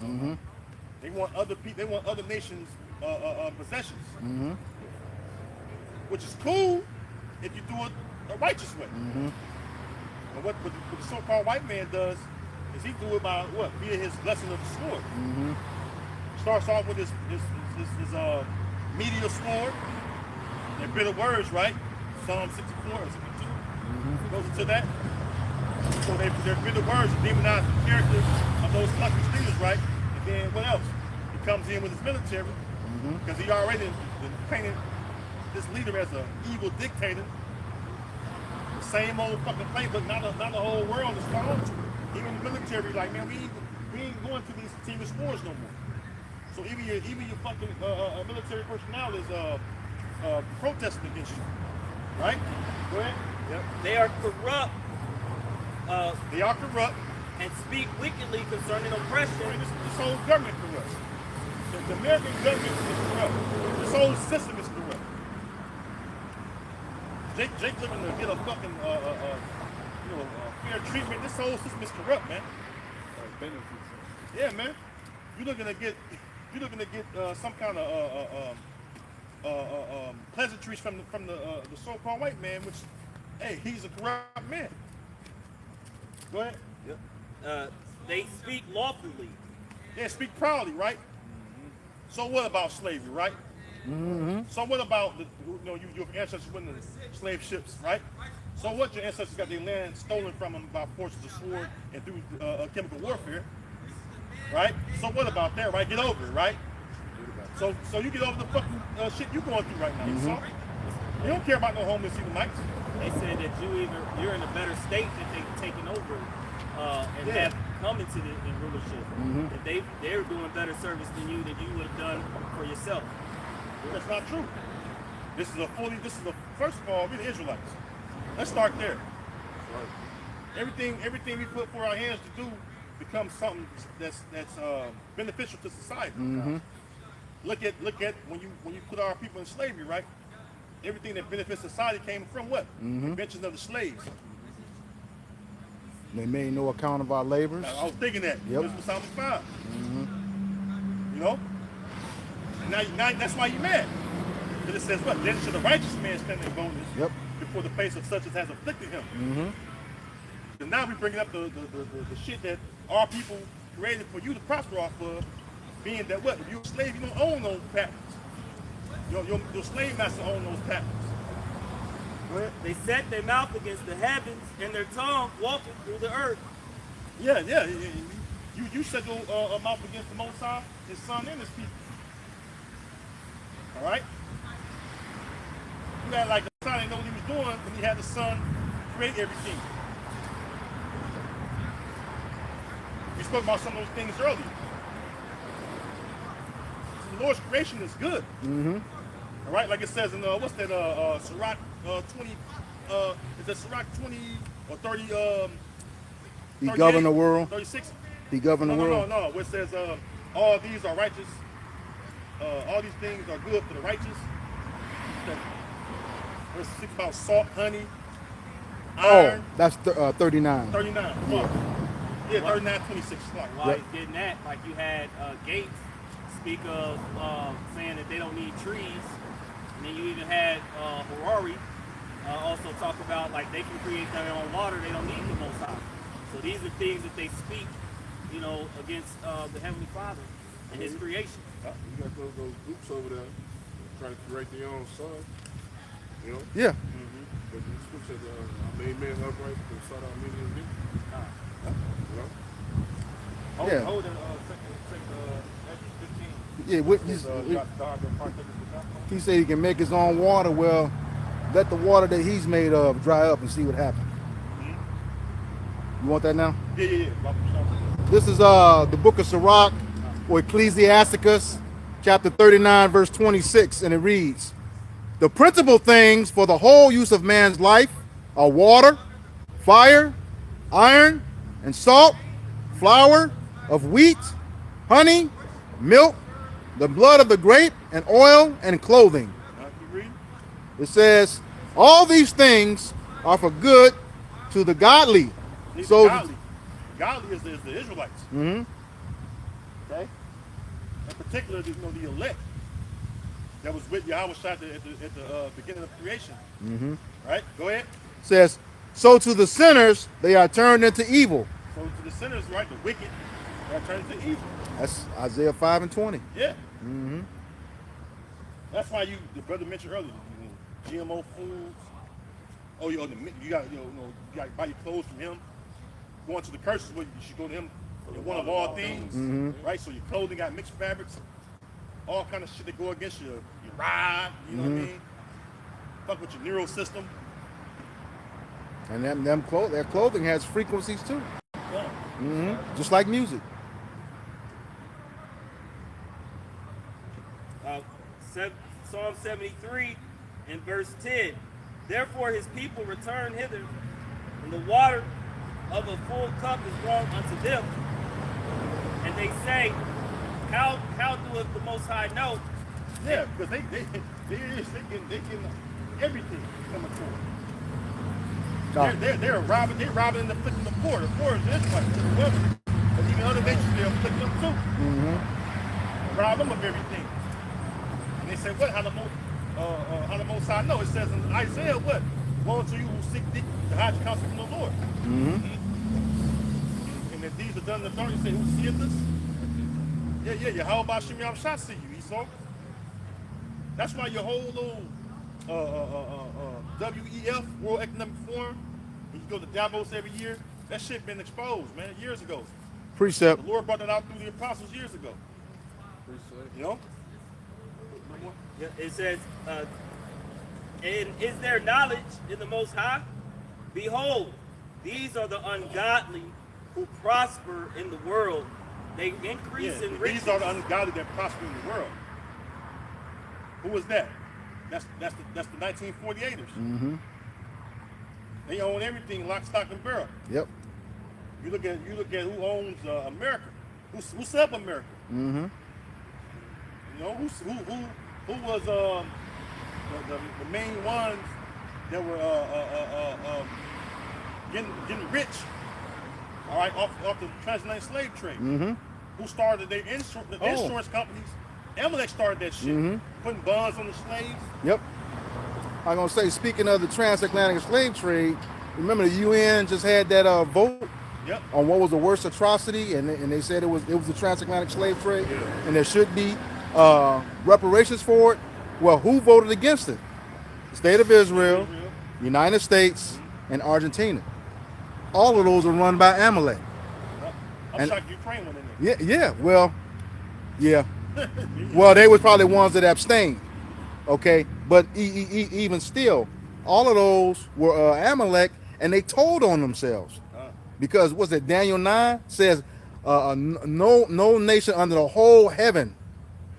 They want other people. They want other nations' possessions, which is cool if you do it a righteous way. But what the so-called white man does is he do it by what? Via his blessing of the sword. Starts off with his meteor sword. They're bitter words, right? Psalm 64 or 62 goes into that. So they're bitter words, demonize the character of those countries' leaders, right? And then what else? He comes in with his military because he already painted this leader as an evil dictator. The same old fucking playbook, not the whole world is following to it. Even the military, like, man, we ain't going to these continuous wars no more. So even your fucking military personnel is protesting against you, right? Go ahead. Yep. They are corrupt. They are corrupt and speak wickedly concerning oppression. This whole government corrupt. The American government is corrupt. This whole system is corrupt. Jake looking to get a fucking fair treatment. This whole system is corrupt, man. Yeah, man. You're looking to get some kind of pleasantries from the so-called white man, which, hey, he's a corrupt man. Go ahead. Yep. They speak lawfully. Yeah, speak proudly, right? So what about slavery, right? So what about your ancestors winning the slave ships, right? So what, your ancestors got their land stolen from them by force of the sword and through chemical warfare, right? So what about that, right? Get over it, right? So you get over the fucking shit you going through right now. So you don't care about no homeless Edomites. They said that you're in a better state that they've taken over and have come into the rulership. That they're doing better service than you would have done for yourself. That's not true. First of all, we're the Israelites. Let's start there. Everything we put for our hands to do becomes something that's beneficial to society. Look at when you put our people in slavery, right? Everything that benefits society came from what? Invention of the slaves. They made no account of our labors. I was thinking that. Yep. This was Psalm 5. You know? And now that's why you're mad. Because it says what? Then should a righteous man stand in boldness before the face of such as has afflicted him. And now we're bringing up the shit that our people created for you to prosper off of, being that what? If you're a slave, you don't own those patents. Your slave master owns those patents. They set their mouth against the heavens and their tongue walking through the earth. Yeah. You set your mouth against the Most High, His Son, and His people. All right? You got like the Son didn't know what he was doing when he had the Son create everything. We spoke about some of those things earlier. So the Lord's creation is good. All right, like it says in what's that? Sirach 20. Is that Sirach 20 or 30? He governed the world. 36. He governed the world. No. Where it says all these are righteous. All these things are good for the righteous. Where it speaks about salt, honey, iron. Oh, that's 39. 39. Yeah, 39, 26. While he's getting that, like you had Gates speak of saying that they don't need trees. And then you even had Harari also talk about like they can create their own water. They don't need the Most High. So these are things that they speak, you know, against the Heavenly Father and His creation. You got those groups over there trying to create their own son. You know? Yeah. But the scripture says, I made men upright and sought out many of them. You know? Yeah. Hold it, take Exodus 15. Yeah, what he said he can make his own water. Well, let the water that he's made of dry up and see what happens. You want that now? Yeah. This is the book of Sirach, or Ecclesiasticus, chapter 39, verse 26, and it reads, "The principal things for the whole use of man's life are water, fire, iron, and salt, flour of wheat, honey, milk, the blood of the grape, and oil, and clothing." Keep reading. It says, all these things are for good to the godly. These So, are godly. Godly is the Israelites. Mhm. Okay? In particular, you know, the elect that was with Yahweh at the beginning of creation. Right? Go ahead. says, so to the sinners they are turned into evil. So to the sinners, right, the wicked, that turns into evil. That's Isaiah 5 and 20. Yeah. That's why the brother mentioned earlier, you know, GMO foods. Oh, you got to buy your clothes from him. Going to the curses where you should go to him for one of all things, right? So your clothing got mixed fabrics, all kind of shit that go against your ride. You know what I mean? Fuck with your neural system. And their clothing has frequencies too. Yeah. Just like music. Psalm 73 and verse 10. Therefore his people return hither, and the water of a full cup is brought unto them. And they say, how doeth the Most High know? Yeah, because they getting everything coming to them. They're robbing and afflicting the poor. The poor is this like the women. But even other nations, they're afflicting them too. Rob them of everything. And they say, what? How the Most High know? It says in Isaiah, what? Woe to you who seek the hide the counsel from the Lord. And if these are done in the dark, you say, who seeth us? Yeah. How about Shimei Shah see you, Esau? That's why your whole little WEF, World Economic Forum, when you go to Davos every year, that shit been exposed, man, years ago. Precept. The Lord brought that out through the apostles years ago. You know? Yeah, it says, and is there knowledge in the Most High? Behold, these are the ungodly who prosper in the world. They increase in riches. These are the ungodly that prosper in the world. Who was that? That's the 1948ers. They own everything, lock, stock, and barrel. Yep. You look at who owns America. Who set up America? You know who was the main ones that were getting rich. All right, off the transatlantic slave trade. Who started the insurance companies? Amalek started that shit, putting bonds on the slaves. Yep. I'm gonna say, speaking of the transatlantic slave trade, remember the UN just had that vote on what was the worst atrocity, and they said it was the transatlantic slave trade, and there should be reparations for it. Well, who voted against it? The state of Israel, United States, and Argentina. All of those are run by Amalek. I'm shocked Ukraine went in there. Yeah. Well, yeah. Well, they were probably the ones that abstained. Okay, but even still, all of those were Amalek, and they told on themselves because was it Daniel 9 says, no nation under the whole heaven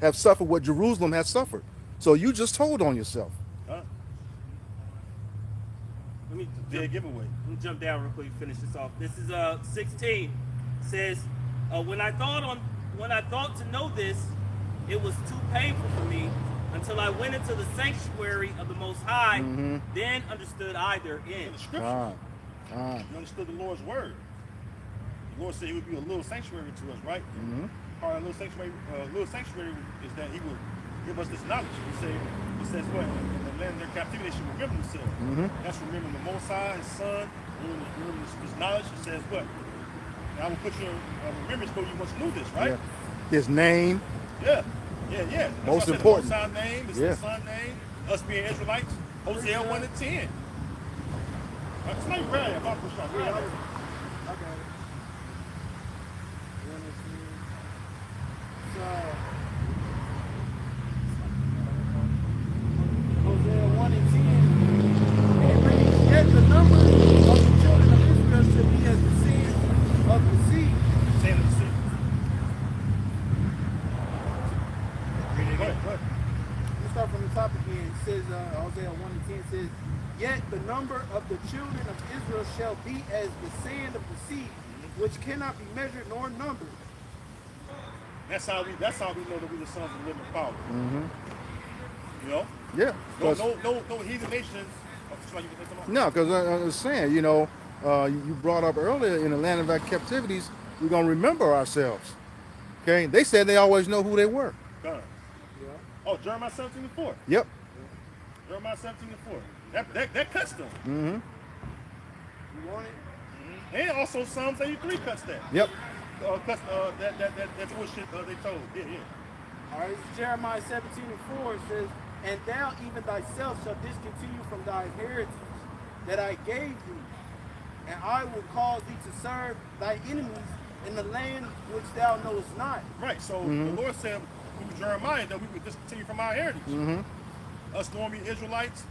have suffered what Jerusalem has suffered. So you just told on yourself. Let me giveaway. Let me jump down real quick and finish this off. This is 16. Says, when I thought to know this, it was too painful for me until I went into the sanctuary of the Most High. Then understood I therein. The scriptures. You understood the Lord's word. The Lord said He would be a little sanctuary to us, right? Part of a little sanctuary is that He would give us this knowledge. He says what? In the land of their captivity, they should remember themselves. That's remembering the Most High, His Son, remembering this knowledge. He says what? And I will put you in remembrance though you once knew this, right? Yeah. His name. Yeah. That's Most why I said important. The Most High name, the Son name, us being Israelites. Hosea 1 and 10. It's not even ready. I'm about to push off. I got it. So, Hosea 1 and 10. And it reads, yet the number of the children of Israel shall be as the sand of the sea. Sand of the sea. Go ahead. Let's start from the top again. It says, Hosea 1 and 10 says, yet the number of the children of Israel shall be as the sand of the sea, which cannot be measured nor numbered. That's how we know that we're the sons of the living Father. You know? Yeah. No heathen nations. No, because I was saying, you know, you brought up earlier in the land of our captivities, we're going to remember ourselves. Okay? They said they always know who they were. God. Oh, Jeremiah 17:4. Yep. Jeremiah 17:4. That cuts them. You want it? And also Psalms 83 cuts that. Yep. Cuts that bullshit they told. Yeah. All right, this is Jeremiah 17:4. It says, and thou even thyself shalt discontinue from thy inheritance that I gave thee, and I will cause thee to serve thy enemies in the land which thou knowest not. Right. So the Lord said through Jeremiah that we would discontinue from our heritage. Us normally Israelites.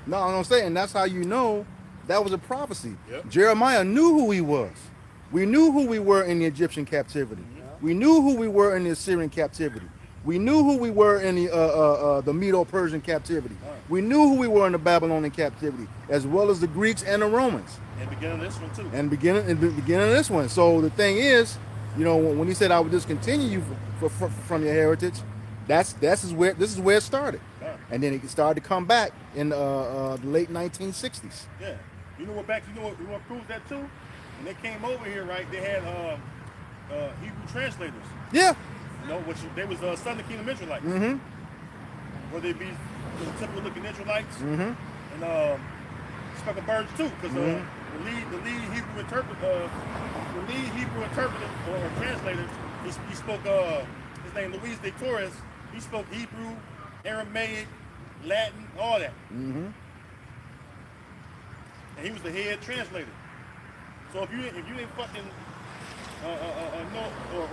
No, I'm saying that's how you know that was a prophecy. Yep. Jeremiah knew who he was. We knew who we were in the Egyptian captivity. We knew who we were in the Assyrian captivity. We knew who we were in the Medo-Persian captivity. We knew who we were in the Babylonian captivity, as well as the Greeks and the Romans. And beginning of this one too. And beginning of this one. So the thing is, you know, when he said I would discontinue you from your heritage, this is where it started. Yeah. And then it started to come back in the late 1960s. Yeah. You know what proves that too? When they came over here, right, they had Hebrew translators. Yeah. You know, they was Southern Kingdom Israelites. Where they be typical looking Israelites. And speckled birds too, because the lead Hebrew interpreter or translator, he spoke his name Luis de Torres. He spoke Hebrew, Aramaic, Latin, all that. And he was the head translator. So if you didn't fucking know or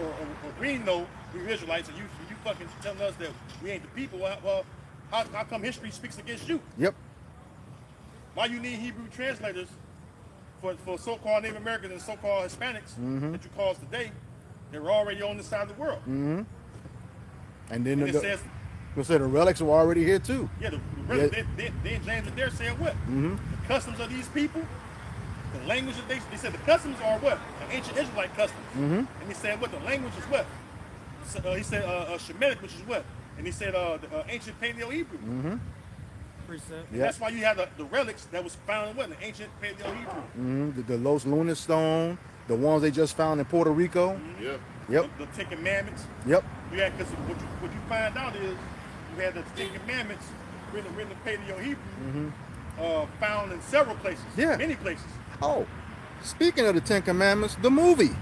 we know we Israelites, and you fucking telling us that we ain't the people, well, how come history speaks against you? Yep. Why you need Hebrew translators for so-called Native Americans and so-called Hispanics that you call us today? They were already on this side of the world. And then And it says, the relics were already here too. yeah, then James Adair said what? The customs of these people, the language that they said the customs are what? An ancient Israelite customs. And he said what? The language is what? So, he said Shemitic, which is what? And he said the ancient Paleo-Hebrew. Precept. And that's why you have the relics that was found in what? The ancient Paleo-Hebrew. The Los Lunas stone, the ones they just found in Puerto Rico. Yep. The Ten Commandments. Yep. You had, because what you find out is you had the Ten Commandments written in Paleo-Hebrew, found in several places. Yeah. Many places. Oh, speaking of the Ten Commandments, the movie.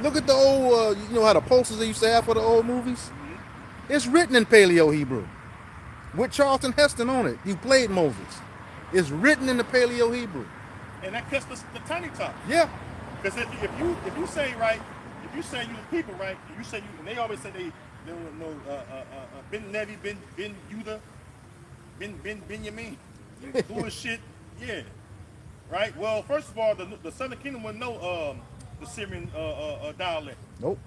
Look at the old, you know how the posters they used to have for the old movies? It's written in Paleo-Hebrew with Charlton Heston on it. He played Moses. It's written in the Paleo-Hebrew. And that cuts the tiny top. Yeah. Because if you say right, if you say you the people right, and you say you, and they always say they don't know Ben Levi, Ben Yudah, Ben Benjamin, bullshit. Yeah. Right. Well, first of all, the Southern Kingdom wouldn't know the Syrian dialect. Nope.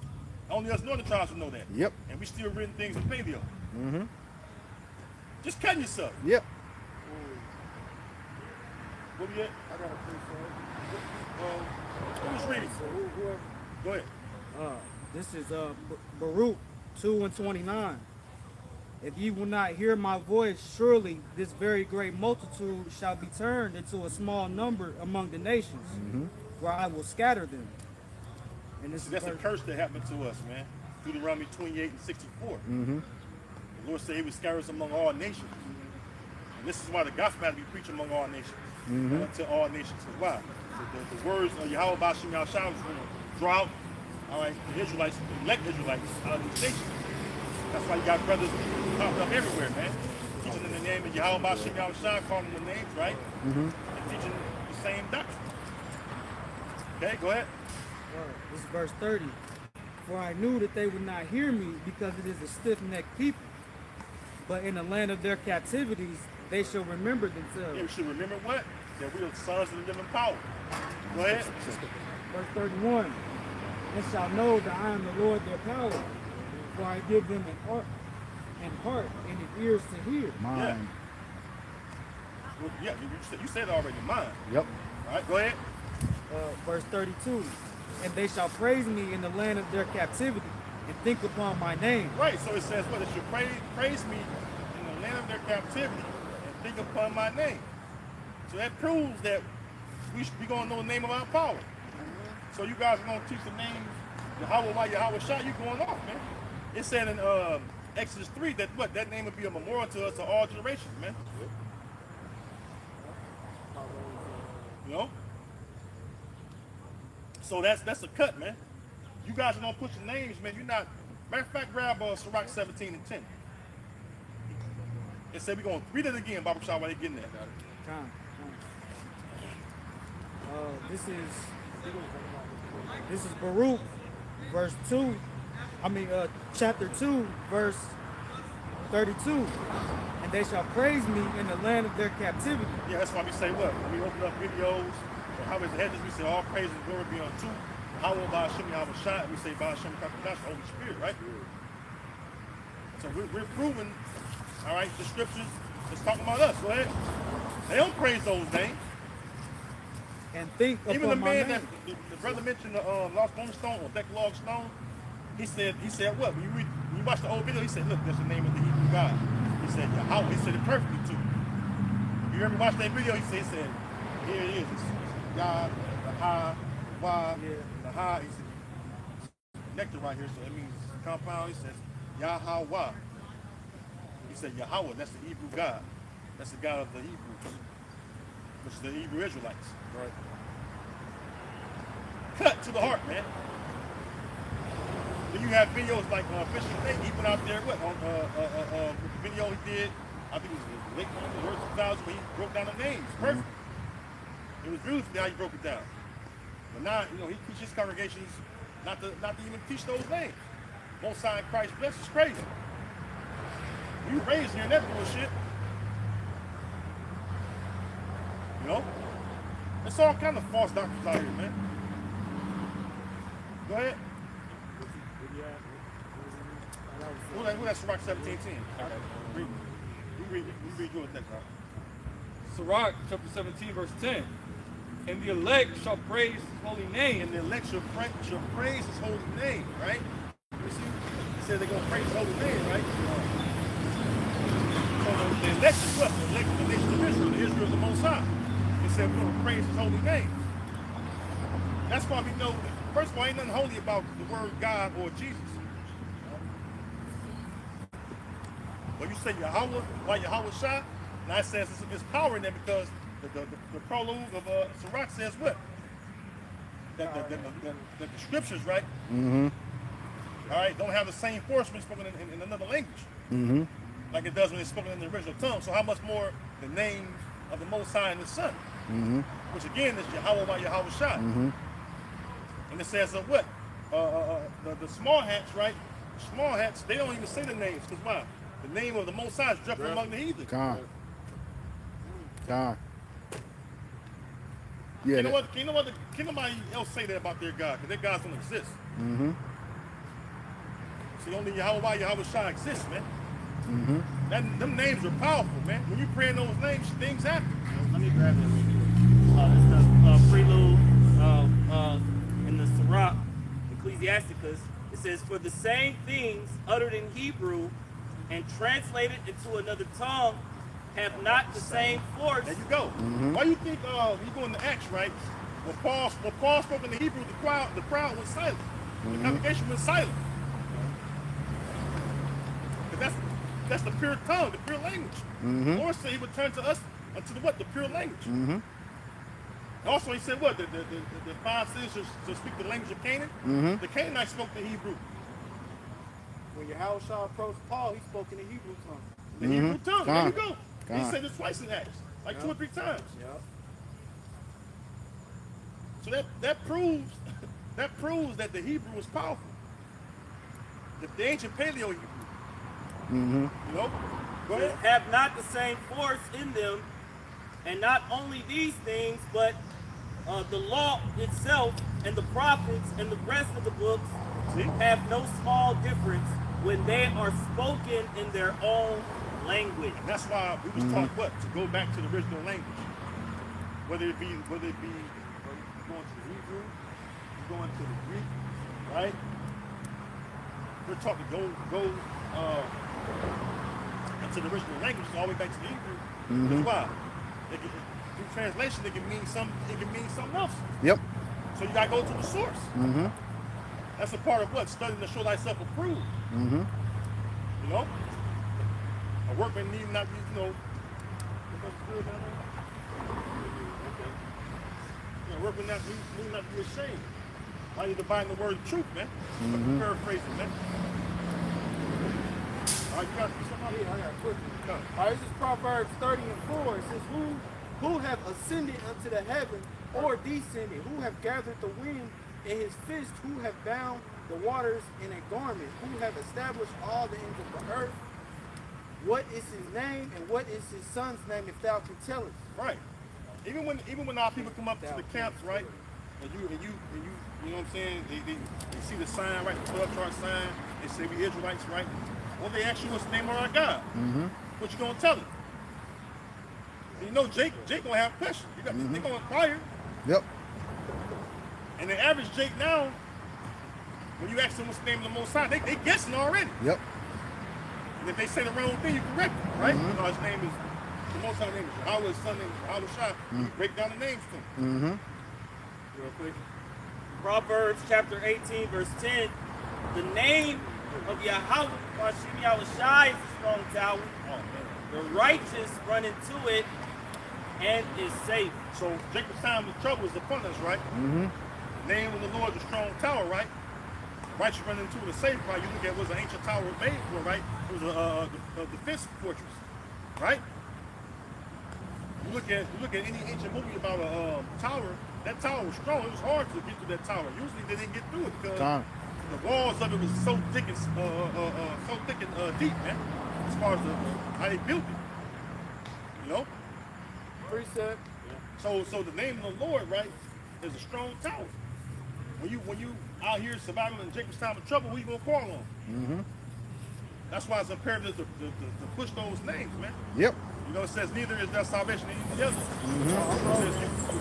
Only us northern tribes would know that. Yep. And we still written things in Paleo. Just cutting yourself. Yep. What we at? I got a precept. Who's reading? So whoever. Go ahead. This is Baruch 2:29. If ye will not hear my voice, surely this very great multitude shall be turned into a small number among the nations, where I will scatter them. And this That's is a curse that happened to us, man. Deuteronomy 28 and 64. The Lord said he would scatter us among all nations. And this is why the gospel has to be preached among all nations. To all nations. Because why? The words of Yahweh Bashim Yahshua is going to draw out, all right, the Israelites, the elect Israelites out of these nations. That's why you got brothers popping up everywhere, man. Teaching in the name of Yahweh Bashim Yahshua, calling them the names, right? And teaching the same doctrine. Okay, go ahead. This is verse 30. For I knew that they would not hear me because it is a stiff-necked people. But in the land of their captivities, they shall remember themselves. Yeah, we should remember what? That we are sons of the living power. Go ahead. Verse 31. And shall know that I am the Lord their power. For I give them an heart and an ears to hear. Mine. Well, yeah, you said it already, mine. Yep. All right, go ahead. Verse 32. And they shall praise me in the land of their captivity and think upon my name. Right, so it says what? It should praise me in the land of their captivity and think upon my name. So that proves that we going to know the name of our power. So you guys are going to teach the names, Yahweh Shah, you going off, man. It said in Exodus 3 that what? That name would be a memorial to us to all generations, man. You know? So that's a cut, man. You guys are gonna put your names, man. You're not. Matter of fact, grab Sirach 17 and 10. It said we're gonna read it again, Baba Shah, while they getting that. Time. This is Baruch, verse 2. Chapter 2, verse 32. And they shall praise me in the land of their captivity. Yeah, that's why we say what? When we open up videos, or how is the headers, we say all praise and glory be unto Yahweh Ba'ashim Yahweh Shah. We say Ba'ashim Kakadash, the Holy Spirit, right? So we're proving, all right, the scriptures is talking about us. Go ahead. They don't praise those names. And think Even the upon my man name. that the brother mentioned, the Lost Bone Stone or Decalogue Stone, he said what? When you watch the old video, he said, look, that's the name of the Hebrew God. He said, Yahweh. He said it perfectly too. You remember watch that video? He said, here it is. It's God, the Ha, Wah, the Ha. He said, nectar right here, so that means compound. He says, Yahweh. He said, Yahweh, that's the Hebrew God. That's the God of the Hebrews, which is the Hebrew Israelites. Right. Cut to the heart, man. Then you have videos like Bishop Nate. He went out there, what, on with the video he did, I think it was late 2000, when he broke down the names. Perfect. It was beautiful how he broke it down. But now, he teaches his congregations not to even teach those names. Most High in Christ bless is crazy. You raised hearing that bullshit. It's all kind of false doctrines out here, man. Go ahead. Who that's Sirach 17:10? Read yours next time. Sirach chapter 17, verse 10. And the elect shall praise his holy name. And the elect shall praise his holy name, right? You see? He said they're going to praise his holy name, right? So the elect is what? The elect of the nation of Israel. The Israel is the Most High. He said we're going to praise his holy name. That's why we know that, first of all, ain't nothing holy about the word God or Jesus. When you say Yahweh, why Yahweh Shah, now it says it's power in there because the prologue of Sirach says what? That the scriptures, right? Mm-hmm. All right, don't have the same force when spoken in another language, like it does when it's spoken in the original tongue. So how much more the name of the Most High and the Son, which again is Yahweh by Yahweh Shah. And it says what? The small hats, right? The small hats, they don't even say the names because why? The name of the Most High is dropped among the heathen. God. Yeah. Can't nobody else say that about their God because their gods don't exist. See, only Yahweh Shah exists, man. Them names are powerful, man. When you pray in those names, things happen. Let me grab it. It's the prelude in the Sirach, Ecclesiasticus. It says, for the same things uttered in Hebrew and translated into another tongue have not the same force. There you go. Why do you think you go into Acts, right? When Paul spoke in the Hebrew, the crowd was silent. The congregation was silent. that's the pure tongue, the pure language. The Lord said he would turn to us unto the what? The pure language. Also, he said what? The 5 cities to speak the language of Canaan. The Canaanites spoke the Hebrew. When Yahushua approached Paul, he spoke in the Hebrew tongue. The Hebrew tongue. There you Gone. go. He Gone. said it twice in Acts, like 2 or 3 times. Yep. So that proves that the Hebrew was powerful. The ancient Paleo Hebrew. You know? Go ahead. Have not the same force in them, and not only these things, but the law itself and the prophets and the rest of the books See? have no small difference when they are spoken in their own language. And that's why we was taught what? To go back to the original language. Whether it be you're going to the Hebrew, you're going to the Greek, right? We're taught to go into the original language, all the way back to the Hebrew. That's why. Through translation, it can mean something else. Yep. So you gotta go to the source. That's a part of what? Studying to show thyself approved. You know? A workman need not be, you know. A workman need not be ashamed. I need to bind the word of truth, man. Paraphrasing, man. All right, you got somebody? Yeah, I got a quick one. No. All right, this is Proverbs 30 and 4. It says, who have ascended unto the heaven, or descended? Who have gathered the wind in his fist? Who have bound the waters in a garment? Who have established all the ends of the earth? What is his name, and what is his son's name, if thou can tell us? Right. Even when our people come up to the camps, right? And you know what I'm saying? They see the sign, right? The 12 chart sign. They say we Israelites, right? Well, they ask you what's the name of our God. What you gonna tell them? You know, Jake gonna have questions. They gonna inquire. Yep. And the average Jake now, when you ask them what's the name of the Most High, they guessing already. Yep. And if they say the wrong thing, you correct them, right? You know, his name is, the Most High name is Yahweh, his son name is Yahushua. You break down the names to him. Real quick. Proverbs chapter 18, verse 10. The name of Yahweh, Hashem Yahushua, is a strong tower. Oh, man. The righteous run into it and is safe. So Jacob's time of trouble is upon us, right? Name of the Lord is a strong tower, right? Righteous run into it is safe, right? You look at what was an ancient tower made for, right? It was a defense fortress, right? You look at any ancient movie about a tower. That tower was strong. It was hard to get through that tower. Usually they didn't get through it because the walls of it was so thick and deep, man. As far as how they built it, you know. Precept. So the name of the Lord, right, is a strong tower. When you out here surviving in Jacob's time of trouble, who you gonna call on? That's why it's imperative to push those names, man. Yep. You know, it says neither is there salvation in any other.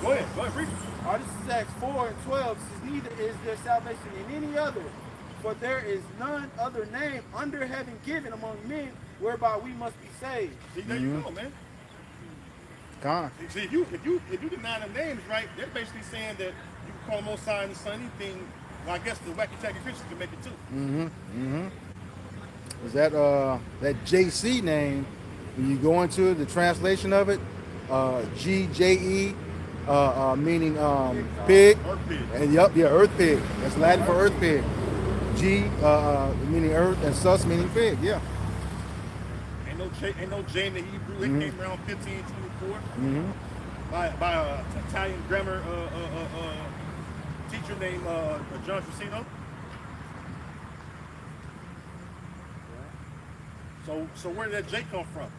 Go ahead, read it. All right, this is Acts 4 and 12. It says, neither is there salvation in any other, for there is none other name under heaven given among men whereby we must be saved. See, there you go, man. Gone. See, if you deny the names, right, they're basically saying that you can call Most High and the Son anything. Well, I guess the wacky tacky Christians can make it too. Is that JC name? When you go into the translation of it, GJE, meaning pig. Earth pig. And earth pig. That's Latin for earth pig. G meaning earth, and sus meaning pig. Yeah. Ain't no J in the Hebrew. It came around 1524 by an Italian grammar teacher named John Tracino. So where did that J come from?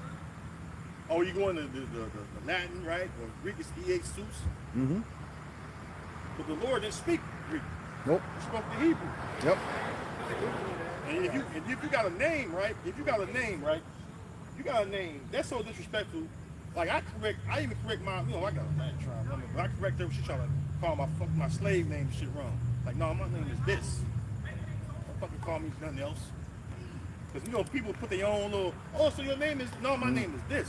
Oh, you going to the Latin, right? Or Greek is Jesus. But the Lord didn't speak Greek. Nope. He spoke the Hebrew. Yep. And if you got a name, right? You got a name. That's so disrespectful. Like I even correct my, I got a bad tribe number, but I correct her when she try to call my slave name shit wrong. Like, no, my name is this. Don't fucking call me nothing else. Because people put their own little, so your name is, no, my name is this.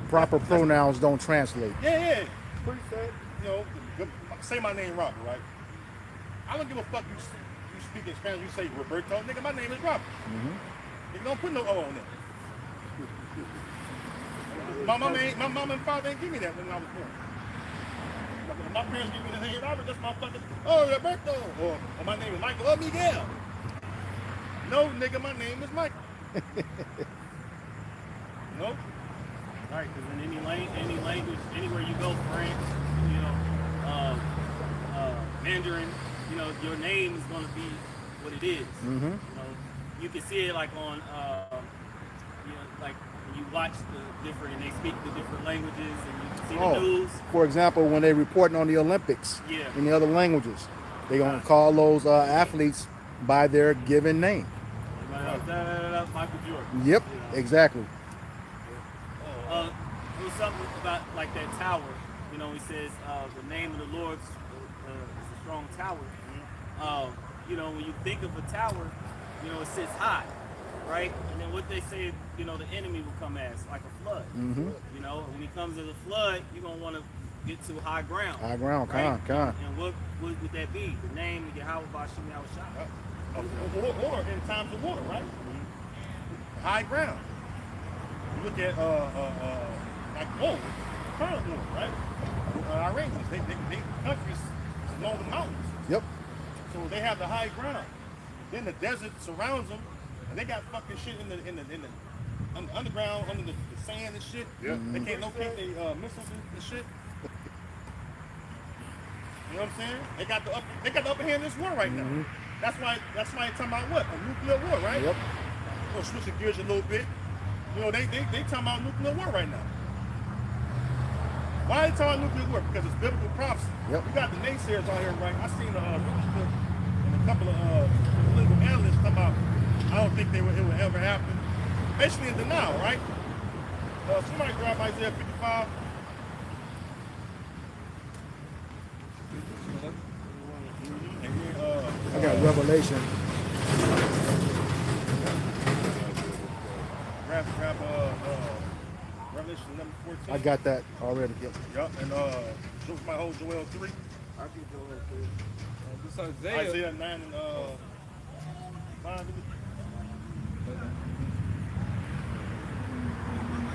Proper pronouns don't translate. Yeah. Precept. Say my name Robert, right? I don't give a fuck you speak in Spanish, you say Roberto, nigga, my name is Robert. You don't put no O on it. My mom and father didn't give me that when I was born. My parents give me the hey Robert, that's my fucking Roberto. Or my name is Michael Miguel. No, nigga, my name is Michael. No. Right, because in any language, anywhere you go, France, you know, Mandarin, you know, your name is going to be what it is. Mm-hmm. You know, you can see it like on, you know, like when you watch the different, and they speak the different languages, and you can see the news. For example, when they're reporting on the Olympics Yeah. in the other languages, they're going to call those athletes by their given name. Michael Jordan. Yep, You know. exactly. It was something about like that tower. You know, he says the name of the Lord is a strong tower. You know, when you think of a tower, you know, it sits high, right? And then what they say, you know, the enemy will come as like a flood. Mm-hmm. You know, when he comes as a flood, you're gonna want to get to high ground. High ground, right? con. And what would that be? The name of Yahweh Bashim Yahushua. Or in times of war, right? High ground. You look at like current war, right? Iranians, they countries along the mountains. Yep. So they have the high ground. Then the desert surrounds them, and they got fucking shit in the underground, under the sand and shit. Yeah. They can't locate their missiles and shit. You know what I'm saying? They got the upper hand in this war right now. That's why they're talking about what? A nuclear war, right? Yep. We'll switch the gears a little bit. You know, they talking about nuclear war right now. Why are they talking about nuclear war? Because it's biblical prophecy. Yep. We got the naysayers out here, right? I seen a news clip and a couple of political analysts come out. I don't think it would ever happen. Basically in denial, right? Somebody grab Isaiah 55. And then, I got Revelation. grab Revelation 11:14. I got that already. Yep. Yup, and my whole Joel 3. I can go ahead. This Isaiah. Isaiah 9 and 5.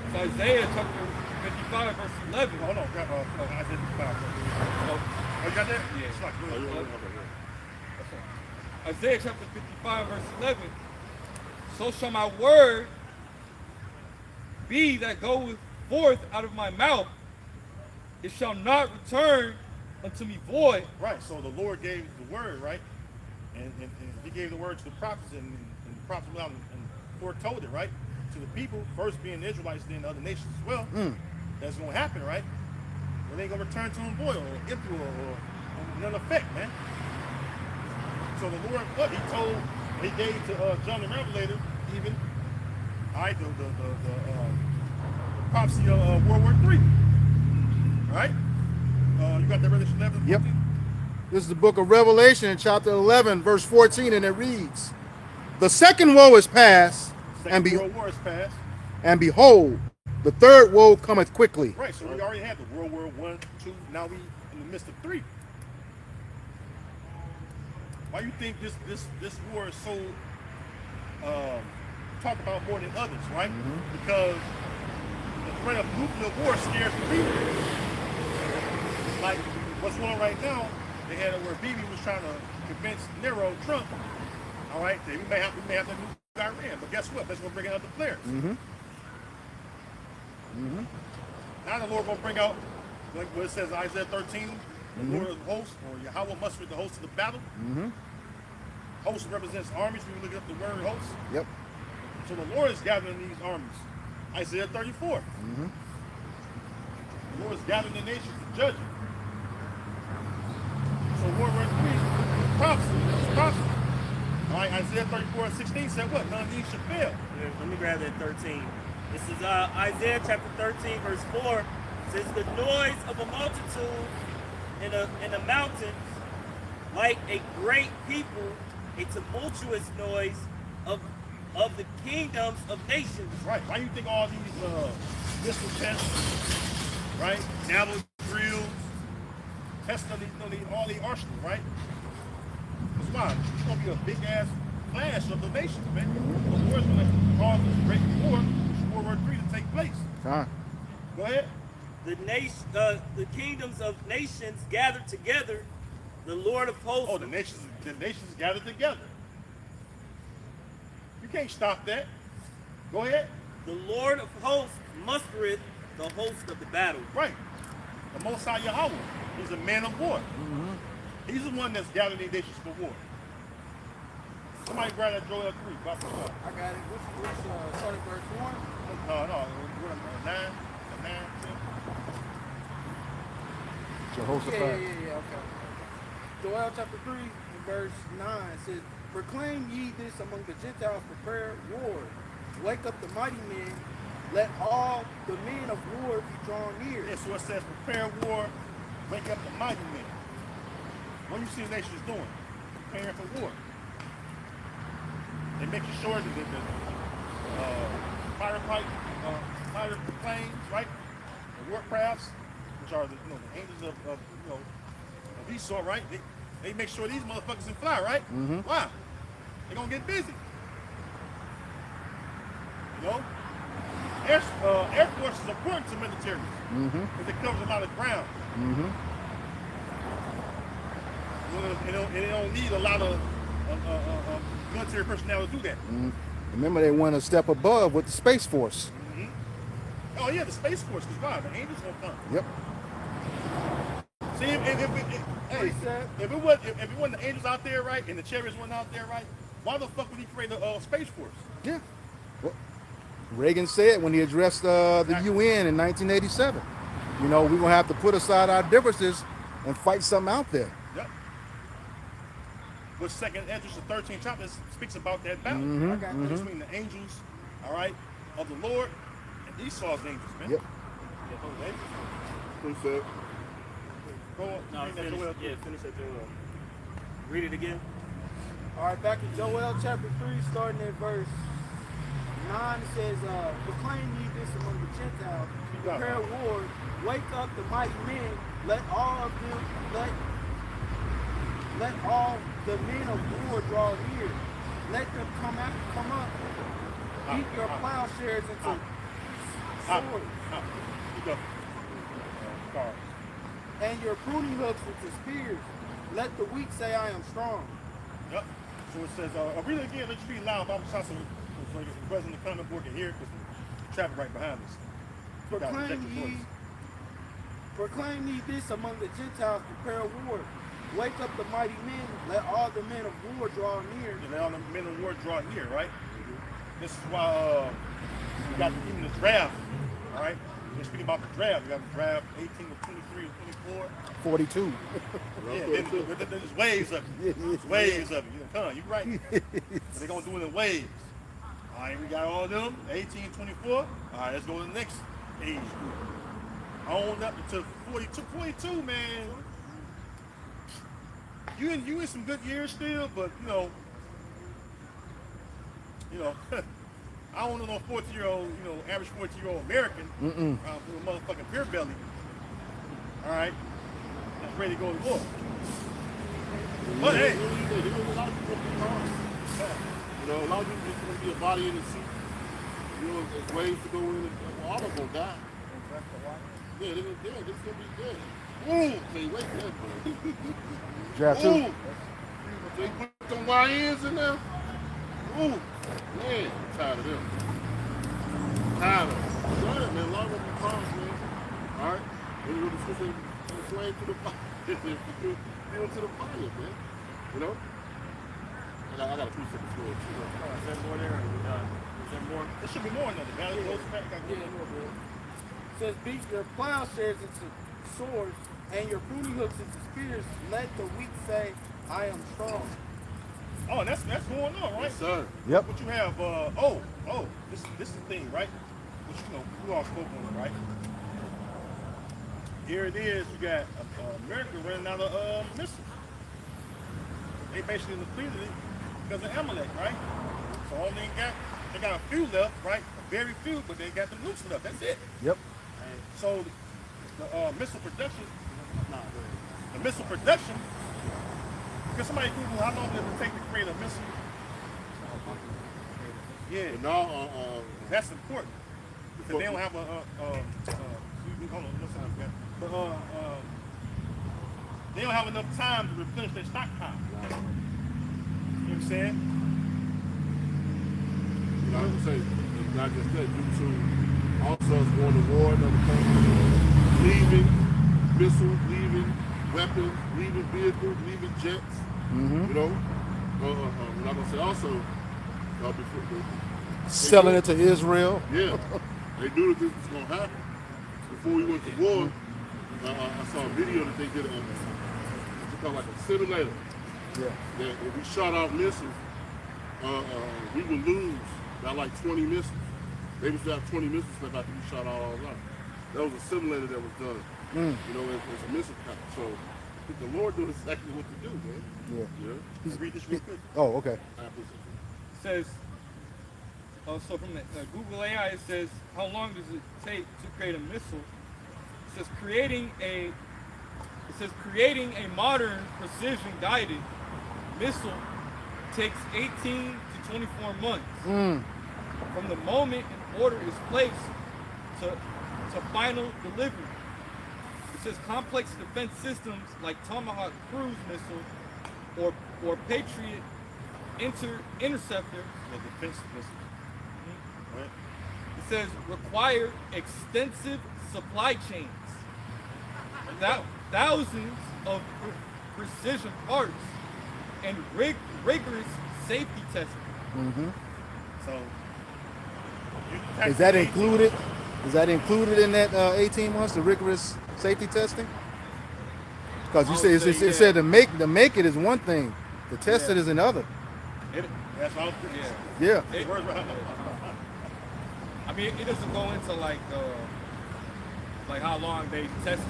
It's Isaiah chapter 55 verse 11. Hold on, grab Isaiah 55. Oh, you got that? Yeah. It's like, good. Isaiah chapter 55 verse 11. So shall my word be that goeth forth out of my mouth. It shall not return unto me void. Right, so the Lord gave the word, right? And he gave the word to the prophets, and the prophets went out and foretold it, right? To the people, first being the Israelites, then the other nations as well. That's going to happen, right? Well, they ain't going to return to him void or empty or none effect, man. So the Lord, what he gave to John the Revelator, even, all right, the prophecy of World War III. All right? You got that Revelation 11? Yep. 14? This is the book of Revelation, chapter 11, verse 14, and it reads, "The second woe is past, Second World War is past. and behold, the third woe cometh quickly." Right, so we already had the World War I, II, now we in the midst of 3. Why do you think this war is so talked about more than others, right? Because the threat of nuclear war scares the people. Like what's going on right now, they had it where Bibi was trying to convince Trump, all right, that we may have to nuke Iran, but guess what? That's going to bring in other players. Now the Lord going to bring out like what it says in Isaiah 13, the Lord of the hosts, or Yahweh mustered the hosts of the battle. Host represents armies. When you look up the word host. Yep. So the Lord is gathering these armies. Isaiah 34. The Lord is gathering the nations to judge it. So World War III, prophecy. It's prophecy. All right, Isaiah 34:16 said what? None of these should fail. Yeah, let me grab that 13. This is Isaiah chapter 13, verse 4. It says, "The noise of a multitude in the mountains, like a great people, a tumultuous noise of the kingdoms of nations." Right. Why do you think all these missile tests, right? Naval drills, testing all the arsenal, right? That's why it's gonna be a big ass clash of the nations, man. The war's gonna cause this great war, World War III, to take place. Go ahead. The kingdoms of nations gathered together. The Lord of hosts. Oh, the nations gathered together. You can't stop that. Go ahead. The Lord of hosts mustereth the host of the battle. Right. The Most High Yahweh is a man of war. He's the one that's gathering the nations for war. Somebody grab that Joel 3. I got it. Which start at verse 1? No. 9, 10. Jehoshaphat. Yeah, okay. Joel chapter 3 and verse 9 says, proclaim ye this among the Gentiles, prepare war. Wake up the mighty men, let all the men of war be drawn near. Yeah, so it says prepare war, wake up the mighty men. What do you see the nations doing? Preparing for war. They're making sure that the fighter planes, right? The war crafts, which are the angels of Esau, right? They make sure these motherfuckers can fly, right? Why? They're gonna get busy. You know? Air Force is important to militaries because it covers a lot of ground. They don't need a lot of military personnel to do that. Remember, they went a step above with the Space Force. Oh yeah, the Space Force is fine. The angels gonna come. Yep. See, if it wasn't the angels out there, right, and the chariots weren't out there, right, why the fuck would he create a Space Force? Yeah. Well, Reagan said when he addressed the UN in 1987, we're going to have to put aside our differences and fight something out there. Yep. Which second entrance, the 13th chapter speaks about that battle between the angels, all right, of the Lord and Esau's angels, man. Yep. Yeah, those angels. Who said? Go on. No, finish that Joel. Read it again. All right, back in Joel chapter 3, starting at verse 9, it says, proclaim ye this among the Gentiles, prepare war, wake up the mighty men, let all the men of war draw near, let them come up, beat your plowshares into swords, and your pruning hooks into spears. Let the weak say, I am strong. Yep. So it says, read it again, let you read loud, Bible shots, so the president of the comment board can hear it, because the traffic right behind us. Proclaim ye this among the Gentiles, prepare war. Wake up the mighty men, let all the men of war draw near. Let all the men of war draw near, right? This is why we got even the draft, all right? We're speaking about the draft. We got the draft 18 to 23 and 24. 42. Yeah, there's waves of it. There's waves of it. You're right. They're going to do it in waves. All right, we got all of them, 18, 24. All right, let's go to the next age group. On up to 42. 42, man. You in some good years still, but I don't know no 14-year-old, average 14-year-old American with a motherfucking beer belly. All right, that's ready to go to war. But hey, a lot of people a lot of people just want to be a body in the seat. There's ways to go in. All of them gonna die. Yeah, they're gonna be dead. Ooh, they wait that boy. Draft 2. Ooh, they put them YNs in there. Ooh, man, I'm tired of them. Tired of them. Sorry, man, a lot of them are cars, man. All right, when you go to switch and flame to the fire, feel to the fire, man. And I got a 3-second story too. Is there more there? Is there more? there should be more in there. The valley goes back. It says, beat your plowshares into swords and your pruning hooks into spears. Let the weak say, I am strong. Oh, and that's going on, right? Yes, sir. Yep. What you have? This is the thing, right? Which we all spoke on, right? Here it is. You got America running out of missiles. They basically depleted it because of Amalek, right? So all they got a few left, right? A very few, but they got the nukes left. That's it. Yep. So the missile production, because somebody Google how long does it take to create a missile? Yeah, But now, that's important. Because they don't have hold on, what's that? But they don't have enough time to replenish their stockpile. You know what I'm saying? I would say, not just that, due to also us going to war in other countries, leaving missiles, leaving weapons, leaving vehicles, leaving jets. You know, and I'm gonna say also, before Selling it to Israel. yeah, they knew that this was gonna happen. Before we went to war, I saw a video that they did what's called like a simulator. Yeah. That if we shot off missiles, we would lose by like 20 missiles. They would have 20 missiles left after we shot all out. That was a simulator that was done. You know, as a missile count. So the Lord knows exactly what to do, man. Yeah. Read this real quick. Oh, okay. It says, so from the Google AI, it says, how long does it take to create a missile? It says creating a modern precision-guided missile takes 18 to 24 months from the moment an order is placed to final delivery. It says complex defense systems like Tomahawk cruise missile or Patriot interceptor. The defense missile. Right? It says require extensive supply chains, thousands of precision parts, and rigorous safety testing. So Is that included? Is that included in that 18 months, the rigorous safety testing? Because you I would said say, it said to make it is one thing, to test it is another. that's all. Yeah. I mean, it doesn't go into like how long they tested,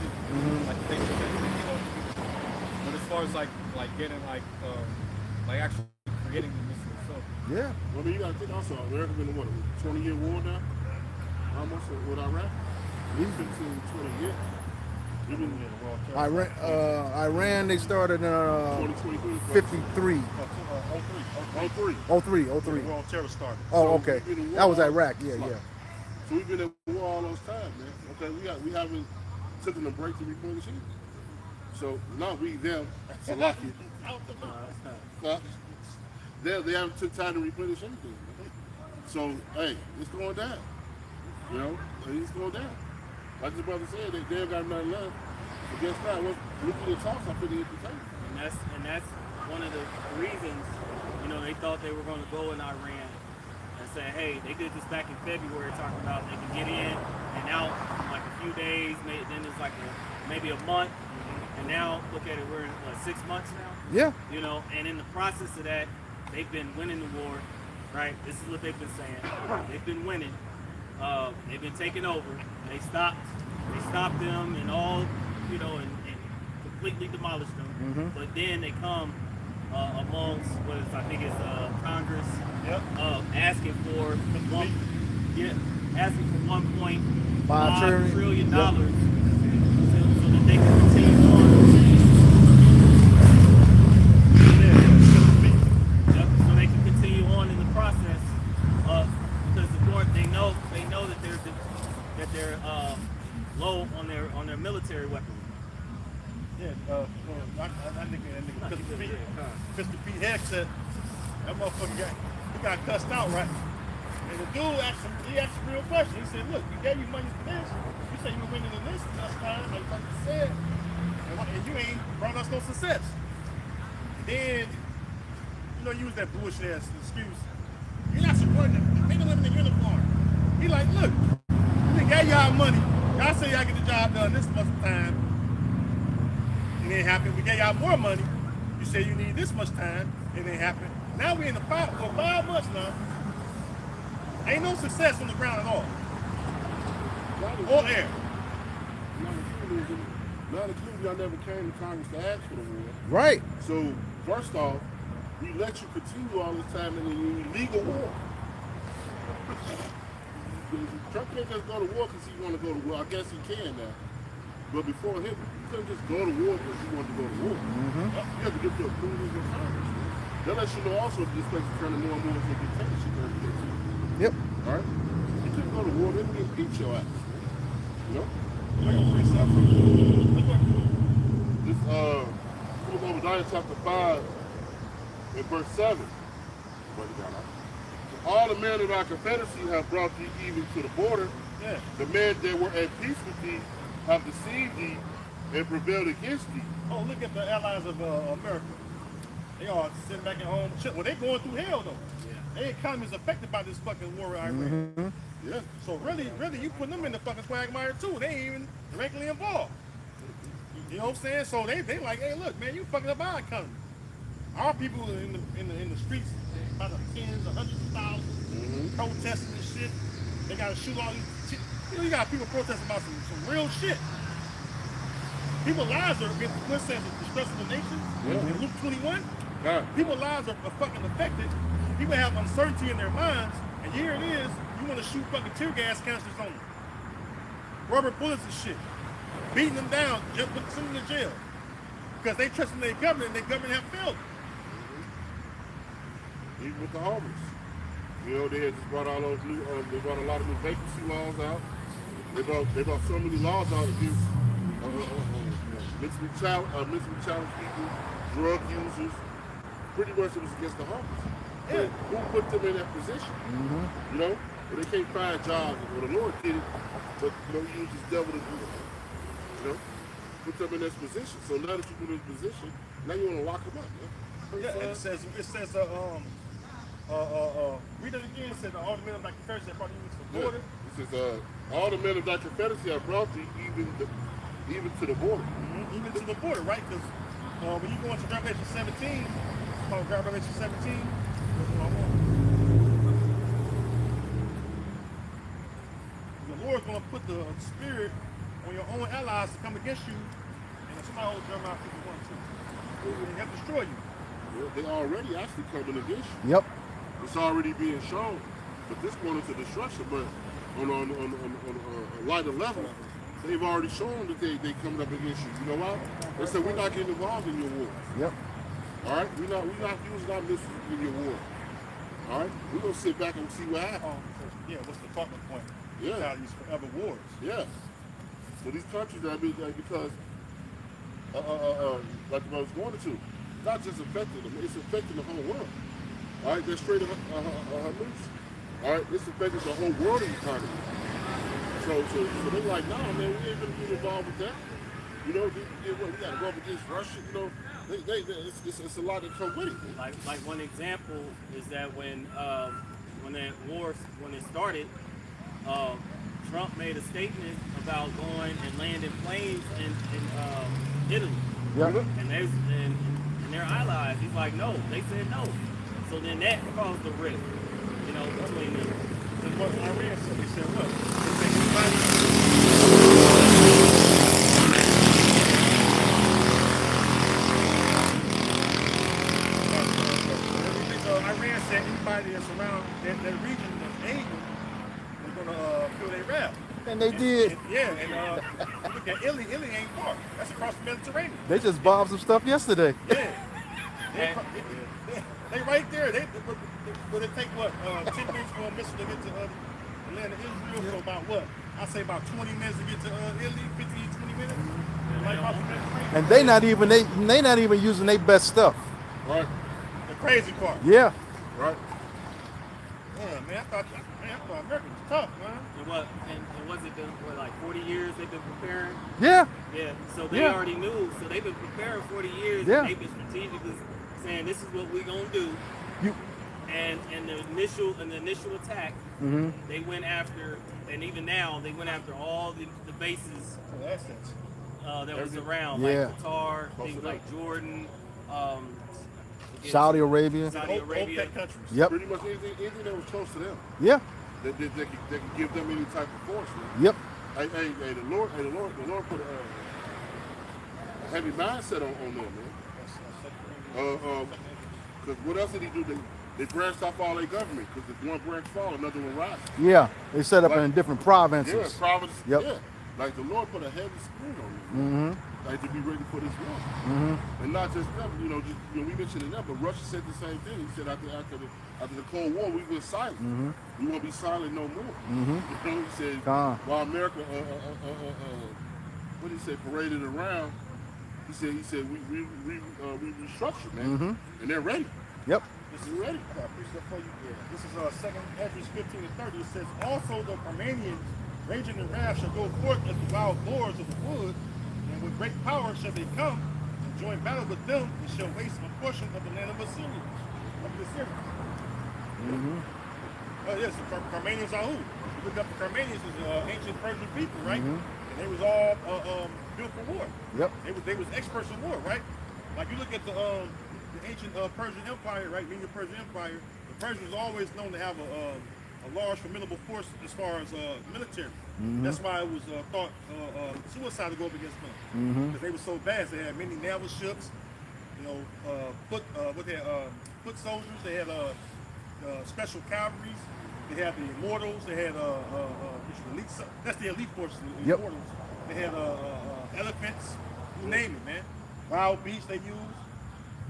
like they tested, you know. But as far as like getting like actually creating the missile itself. Yeah. Well, I mean, you got to think also, America been in what, a 20-year war now? Almost with Iraq? We've been to 20 years. We've been in the world. Iran, they started in 53. 03. The world terror started. Oh, okay. That was Iraq. Yeah. So we've been in war all those times, man. Okay, we haven't taken a break to replenish anything. So not we, them, Salaki. They haven't took time to replenish anything. So hey, it's going down. You know, it's going down. Like the brother said, they ain't got nothing left. But guess what? Nuclear talks are pretty entertaining. And that's one of the reasons, you know, they thought they were going to go in Iran and say, hey, they did this back in February, talking about they could get in and out in like a few days, then it's like maybe a month, and now look at it, we're in 6 months now. Yeah. You know, and in the process of that, they've been winning the war, right? This is what they've been saying. They've been winning. They've been taking over. They stopped them and all, you know, and completely demolished them. But then they come amongst what is, I think it's Congress, asking for $1.5 trillion so that they can continue on. So they can continue on in the process because the court they know that they're low on their military weaponry. Yeah, I think Mr. Pete Heck said that motherfucker got cussed out, right? And the dude asked a real question. He said, look, we gave you money for this. You say you were winning in this time, like you said, and you ain't brought us no success. Then, you know, use that bullshit ass excuse. You're not supporting them. They don't live in the uniform. He like, look, we gave y'all money. Y'all say y'all get the job done this much time. It ain't happen. We gave y'all more money. You say you need this much time. It ain't happen. Now we in the fight for 5 months now. Ain't no success on the ground at all. Or air. Not including y'all never came to Congress to ask for the war. Right. So first off, we let you continue all this time in an illegal war. Trump can't just go to war because he want to go to war. I guess he can now. But before him, you couldn't just go to war because you wanted to go to war. You have to get the approval of Congress. They'll let you know also if this place is turning more and more into a dictatorship every day too. Yep. All right? go to war, they can beat your ass. You know? This Book of Obadiah chapter 5 and verse 7. All the men of our confederacy have brought thee even to the border. Yeah. The men that were at peace with thee have deceived thee and prevailed against thee. Oh, look at the allies of America. They are sitting back at home. Well, they going through hell though. Yeah. Their economy is affected by this fucking war with Iran. Yeah. So really, you putting them in the fucking quagmire too. They ain't even directly involved. You know what I'm saying? So they like, hey, look, man, you fucking up our economy. Our people in the streets, by the tens, hundreds of thousands, protesting and shit. They gotta shoot all these shit. You know, you got people protesting about some real shit. People's lives are, what says the distress of the nation in Luke 21. People's lives are fucking affected. People have uncertainty in their minds, and here it is, you want to shoot fucking tear gas canisters on them. Rubber bullets and shit. Beating them down, just put them in jail. Because they trust in their government, and their government have failed. Even with the homeless. You know, they had just brought all those new, they brought a lot of new vacancy laws out. They brought so many laws out against mentally challenged people, drug users. Pretty much it was against the homeless. Yeah. Who put them in that position? You know, where they can't find jobs. Well, the Lord did it, but you know, he used his devil to do it. You know, put them in this position. So now that you put them in this position, now you want to lock them up. Yeah, and it says, read it again. It says, all the men of thy confederacy have brought you to the border. It says, all the men of thy confederacy have brought thee even to the border. Even to the border, right? Because when you go into Revelation 17, Revelation 17, the Lord's going to put the spirit on your own allies to come against you. And somebody hold Jeremiah 51 too. They have to destroy you. Well, they already actually coming against you. Yep. It's already being shown. But this going into destruction. But on a lighter level, they've already shown that they coming up against you. You know why? They said we're not getting involved in your war. Yep. All right, we're not using our missiles in your war. All right, we're gonna sit back and see what happens. Yeah, what's the talking point? Yeah. How these forever wars. Yeah. So these countries, I mean, because like I was going to, it's not just affecting them; it's affecting the whole world. All right, they're straight up loose. All right, it's affecting the whole world economy. So they're like, no, man, we ain't gonna get involved with that. You know, we got to go up against Russia. You know, it's a lot that come with it. Like one example is that when that war started, Trump made a statement about going and landing planes in Italy. Yep. And their allies, he's like, no. They said no. So then that caused the rift, you know, between them. And what Iran said, they said, what? Iran said anybody that's around that region that's able is going to feel their wrath. And they did. And look at Italy. Italy ain't far. That's across the Mediterranean. They just bombed some stuff yesterday. Yeah. They right there. Would it take what 10 minutes for a missile to get to the land of Israel? So about what? I say about 20 minutes to get to Italy. 15, 20 minutes. Right across the Mediterranean. And they not even using their best stuff. Right. The crazy part. Yeah. Right. Yeah, man. I thought America was tough, man. And was it been what, like 40 years they've been preparing? Yeah. Yeah. So they already knew. So they've been preparing 40 years. Yeah. And they've been strategically saying this is what we're gonna do. And the initial attack, they went after, and even now they went after all the bases that was around, like Qatar, things like Jordan, Saudi Arabia. OPEC countries. Yep. Pretty much anything that was close to them. Yeah. They can give them any type of force. Man. Yep. Hey, the Lord put a heavy mindset on them, man. Because what else did he do? They branched off all their government. Because if one branch fall, another one rise. Yeah. They set up Like, in different provinces. Yeah, provinces. Yep. Yeah. Like the Lord put a heavy spirit on them. and to be ready for this war. And not just them, we mentioned it there, but Russia said the same thing. He said after the Cold War, we were silent. We won't be silent no more. He said, while America, what did he say, paraded around, he said we restructured, man, and they're ready. Yep. This is ready. For you. This is 2nd Esdras 15 and 30. It says, also the Armenians, raging in wrath, shall go forth as the wild boars of the wood, and with great power shall they come and join battle with them, and shall waste a portion of the land of Assyria. Yes, the Carmanians are who? You look up the Carmanians as ancient Persian people, right? And they was all built for war. Yep. They was experts in war, right? Like you look at the ancient Persian Empire, right? Media Persian Empire. The Persians was always known to have a large, formidable force as far as military. That's why it was thought suicide to go up against them, because they were so vast. They had many naval ships, foot soldiers. They had special cavalries. They had the immortals. They had elite. That's the elite forces. The immortals. They had elephants. You name it, man. Wild beasts they used.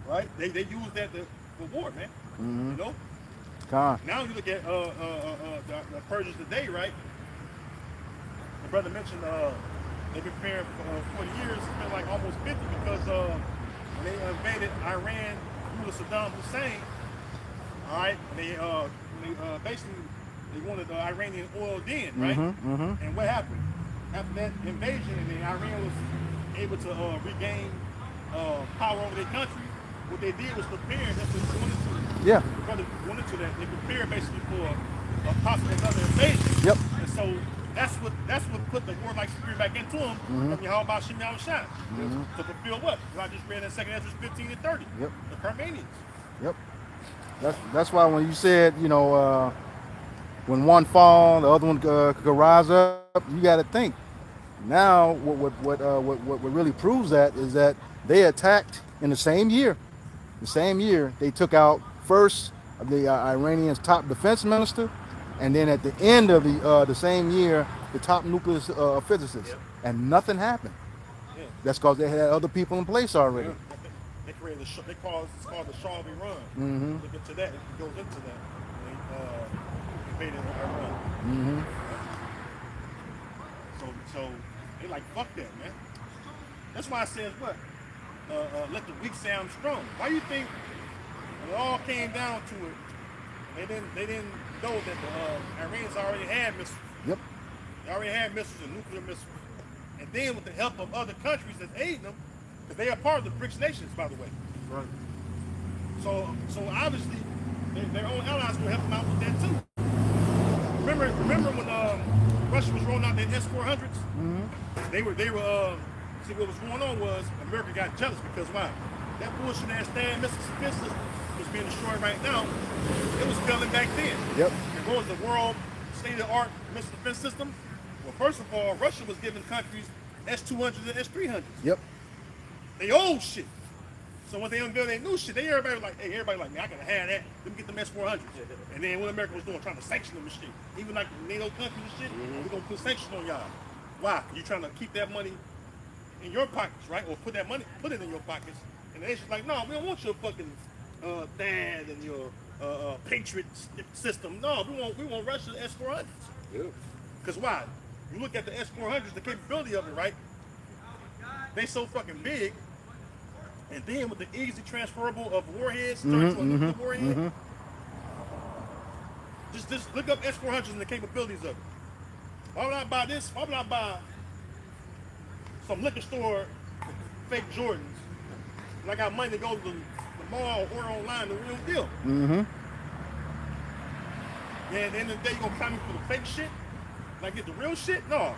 Right? They used that for war, man. Now you look at the Persians today, right? The brother mentioned they've been preparing for 40 years. It's been like almost 50 because when they invaded Iran, through Saddam Hussein, all right, they basically they wanted the Iranian oil then, right? And what happened? After that invasion, and Iran was able to regain power over their country, what they did was prepare. That's what they wanted to. Yeah. The brother wanted to that. They prepared basically for a possible another invasion. Yep. And so that's what put the warlike spirit back into them from Yahweh Shem Shai. To fulfill what? What I just read in 2nd Esdras 15 and 30. Yep. The Carmanians. Yep. That's why when you said, when one fall, the other one could rise up, you got to think. Now, what really proves that is that they attacked in the same year. The same year, they took out first the Iranian's top defense minister, and then at the end of the same year, the top nuclear physicist, and nothing happened. Yeah. That's because they had other people in place already. They created it's called the Shah of Iran. Look into that. It goes into that. They invaded Iran. So they like, fuck that, man. That's why I said what? Let the weak sound strong. Why do you think when it all came down to it, they didn't know that the Iranians already had missiles. Yep. They already had missiles and nuclear missiles. And then with the help of other countries that's aiding them, because they are part of the BRICS nations, by the way. Right. So obviously their own allies will help them out with that too. Remember when Russia was rolling out their S-400s? They were see what was going on was America got jealous because why? That bullshit ass damn missile defense system was being destroyed right now. It was failing back then. Yep. And what was the world state-of-the-art missile defense system? Well, first of all, Russia was giving countries S-200s and S-300s. Yep. They old shit. So when they unveiled their new shit, everybody was like, hey, man, I gotta have that. Let me get them S-400s. And then what America was doing, trying to sanction them and shit. Even like the NATO countries and shit, we're gonna put sanctions on y'all. Why? You trying to keep that money in your pockets, right? Or put it in your pockets. And the nation's like, no, we don't want your fucking THAAD and your Patriot system. No, we want Russia's S-400s. Yeah. Because why? You look at the S-400s, the capability of it, right? They so fucking big. And then with the easy transferable of warheads, to a nuclear warhead, just look up S-400s and the capabilities of it. Why would I buy this? Why would I buy some liquor store fake Jordans? And I got money to go to the mall or order online the real deal. Yeah, at the end of the day, you gonna count me for the fake shit? Like get the real shit? No.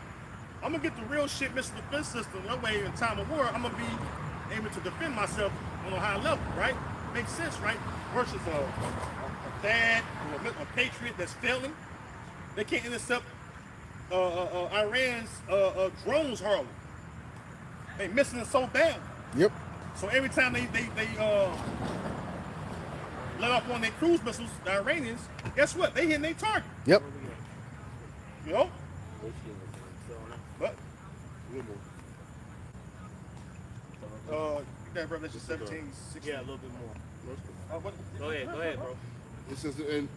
I'm gonna get the real shit missile defense system. That way in time of war, I'm gonna be able to defend myself on a high level, right? Makes sense, right? Versus a THAAD or a Patriot that's failing. They can't intercept Iran's drones hardly. They missing it so bad. Yep. So every time they let off one of their cruise missiles, the Iranians, guess what? They hitting their target. Yep. You know? But that Revelation 17, 16. Yeah, a little bit more. Go ahead, bro. It says, and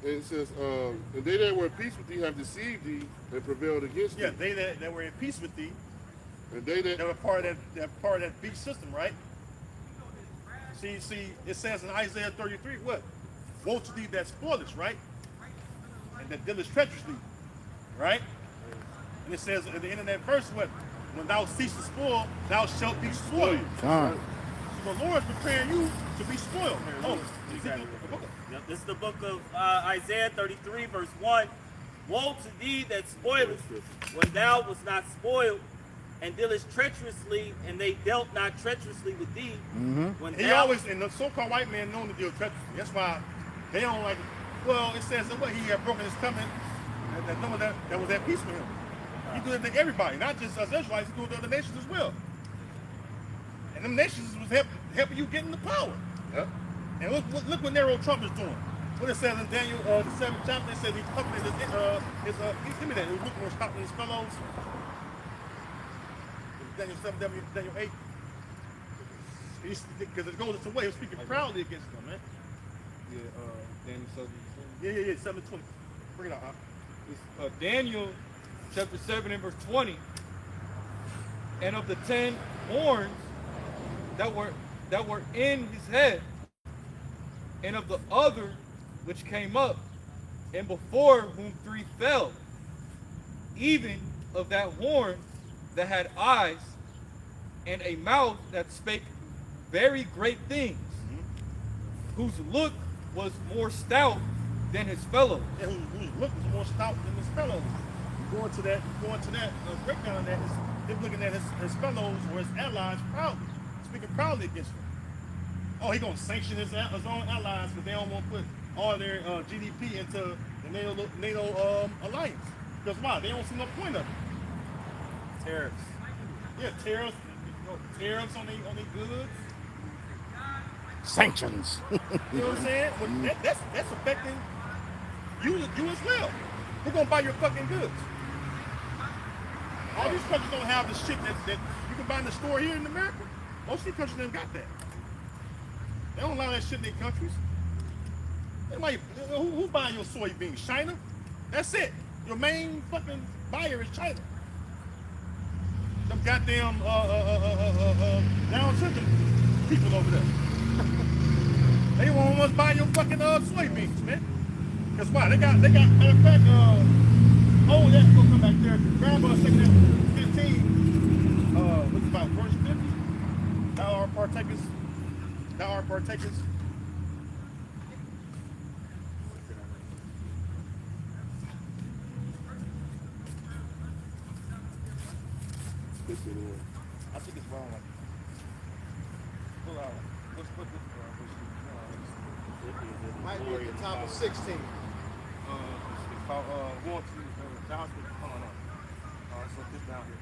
they that were at peace with thee have deceived thee and prevailed against thee. Yeah, they that were in peace with thee, And they that they were part of that beast system, right? See, it says in Isaiah 33, what? Woe to thee that spoilest, right? And that dealest treacherously, right? And it says at the end of that verse, what? When thou cease to spoil, thou shalt be spoiled. Con. So the Lord is preparing you to be spoiled. Oh, Exactly. Yep, this is the book of Isaiah 33, verse 1. Woe to thee that spoilest, when thou wast not spoiled, and dealest treacherously, and they dealt not treacherously with thee. When he thou, always, and the so-called white man known to deal treacherously. That's why they don't like it. Well, it says that what he had broken his covenant, and that none of that was at peace with him. He do it to everybody, not just us Israelites, he do it to other nations as well. And them nations was helping you get into power. Yep. And look what Nero Trump is doing. What it says in Daniel, the 7th chapter, it says he's pumping give me that, he was looking for stopping his fellows. Daniel 7, Daniel 8. Because it goes this way, he's speaking proudly against them, man. Yeah, Daniel 7. Yeah, 7:20. Bring it out. It's, Daniel chapter 7 and verse 20. And of the 10 horns that were in his head, and of the other which came up, and before whom 3 fell, even of that horn that had eyes, and a mouth that spake very great things, whose look was more stout than his fellows. Yeah, whose look was more stout than his fellows. Going to that breakdown of that is him looking at his fellows or his allies proudly, speaking proudly against them. Oh, he gonna sanction his own allies because they don't want to put all their GDP into the NATO alliance. Because why? They don't see no point of it. tariffs. Yeah, tariffs on their goods. Sanctions. You know what I'm saying? Well, that's affecting you as well. Who's gonna buy your fucking goods? All these countries don't have the shit that you can buy in the store here in America. Most of these countries don't got that. They don't allow that shit in their countries. Who's buying your soybeans? China? That's it. Your main fucking buyer is China. Them goddamn Down syndrome people over there. They won't want to buy your fucking soybeans, man. Cause why? They got matter of fact, yeah, we'll come back there. Grab us 15. What's about verse 50? Thou art partakers. I think it's wrong. Pull out. What's Might be at the top of 16. it's called going to down to hold on. So this down here.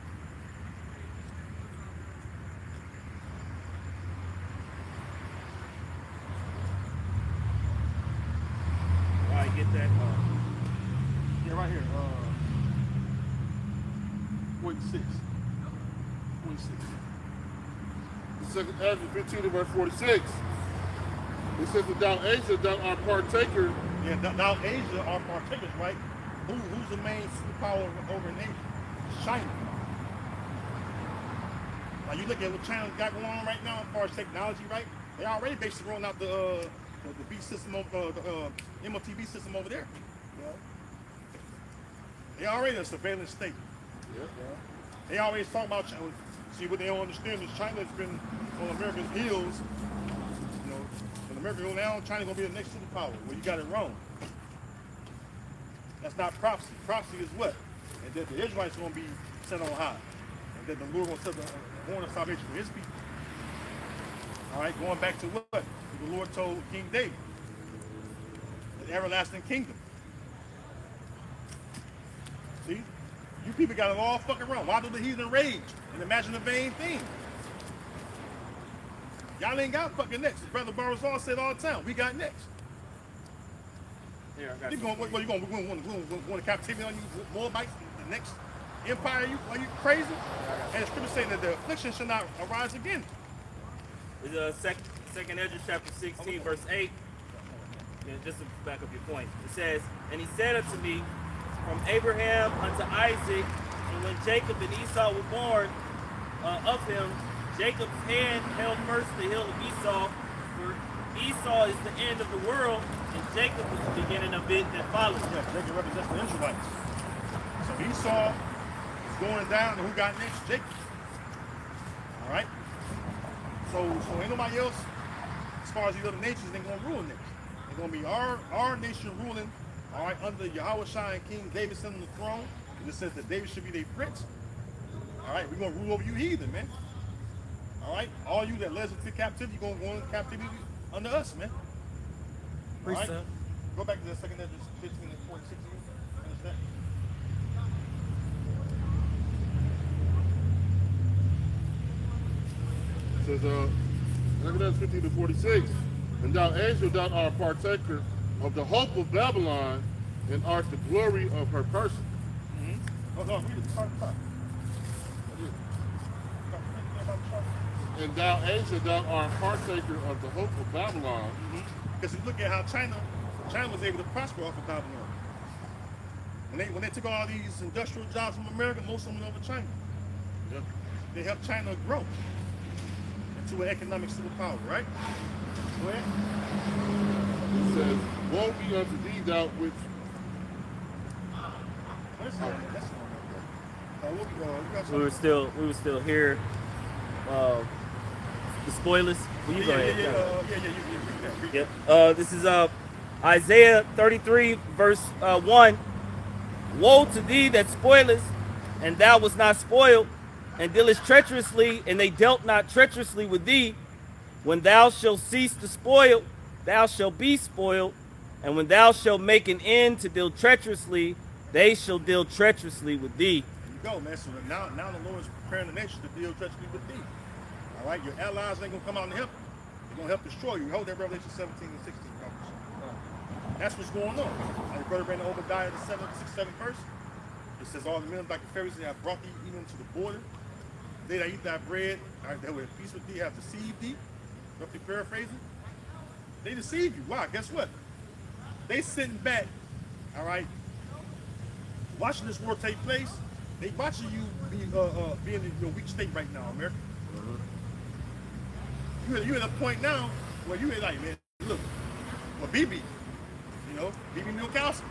All right, get that. Yeah, right here. 46. 46. Second Ezra 15 and verse 46. It says that thou Asia, thou art partaker. Yeah, now Asia are partakers, right? Who's the main superpower over in Asia? China. Now you look at what China's got going on right now as far as technology, right? They already basically rolling out the B system, the MOTB system over there. Yeah. They already in a surveillance state. Yeah. They always talk about China. See, what they don't understand is China's been on America's heels. You know, when America go down, China's gonna be the next superpower. Well, you got it wrong. That's not prophecy. Prophecy is what? And that the Israelites are gonna be set on high. And that the Lord gonna set the horn of salvation for his people. All right, going back to what the Lord told King David. The everlasting kingdom. See? You people got it all fucking wrong. Why do the heathen rage and imagine a vain thing? Y'all ain't got fucking next. Brother Barzal said all the time, we got next. Here, I got You going to captivity on you Moabites, the next empire? Are you crazy? And the scripture saying that the affliction shall not arise again. It's second Ezra chapter 16, verse 8. And just to back up your point, it says, "And he said unto me, from Abraham unto Isaac, and when Jacob and Esau were born of him, Jacob's hand held first the heel of Esau, for Esau is the end of the world, and Jacob is the beginning of it that follows." Yeah, Jacob represents the Israelites. So Esau is going down, and who got next? Jacob. All right. So ain't nobody else, as far as these other nations, ain't gonna rule next. It's gonna be our nation ruling. All right, under Yahweh Shai and King David sitting on the throne. And it says that David should be their prince. All right, we're gonna rule over you heathen, man. All right, all you that led us into captivity, you're gonna go into captivity under us, man. All right, go back to the second Ezra 15 and 46. Finish that. It says, Exodus 15 to 46, and thou angel, thou art partaker of the hope of Babylon, and art the glory of her person. Oh, no, read it. Start. And thou angel, thou art partaker of the hope of Babylon. Because you look at how China was able to prosper off of Babylon. When they took all these industrial jobs from America, most of them went over China. Yep. They helped China grow into an economic superpower, right? Go ahead. It says, woe be unto thee, thou which We were still here. The spoilers. Will you go ahead? Yeah. This is Isaiah 33, verse 1. Woe to thee that spoilest, and thou wast not spoiled, and dealest treacherously, and they dealt not treacherously with thee. When thou shalt cease to spoil, thou shalt be spoiled, and when thou shalt make an end to deal treacherously, they shall deal treacherously with thee. There you go, man. So now the Lord is preparing the nation to deal treacherously with thee. All right, your allies ain't gonna come out and help you. They're gonna help destroy you. Hold that Revelation 17 and 16. That's what's going on. Your brother ran Obadiah the 6th, 7th verse. It says, all the men like the Pharisees have brought thee even to the border. They that eat thy bread, all right, that were at peace with thee, have deceived thee. Roughly paraphrasing. They deceive you. Why? Guess what? They sitting back, all right, watching this war take place. They watching you be in your weak state right now, America. You at a point now where you ain't like, man, look, well, BB, BB Milkowski.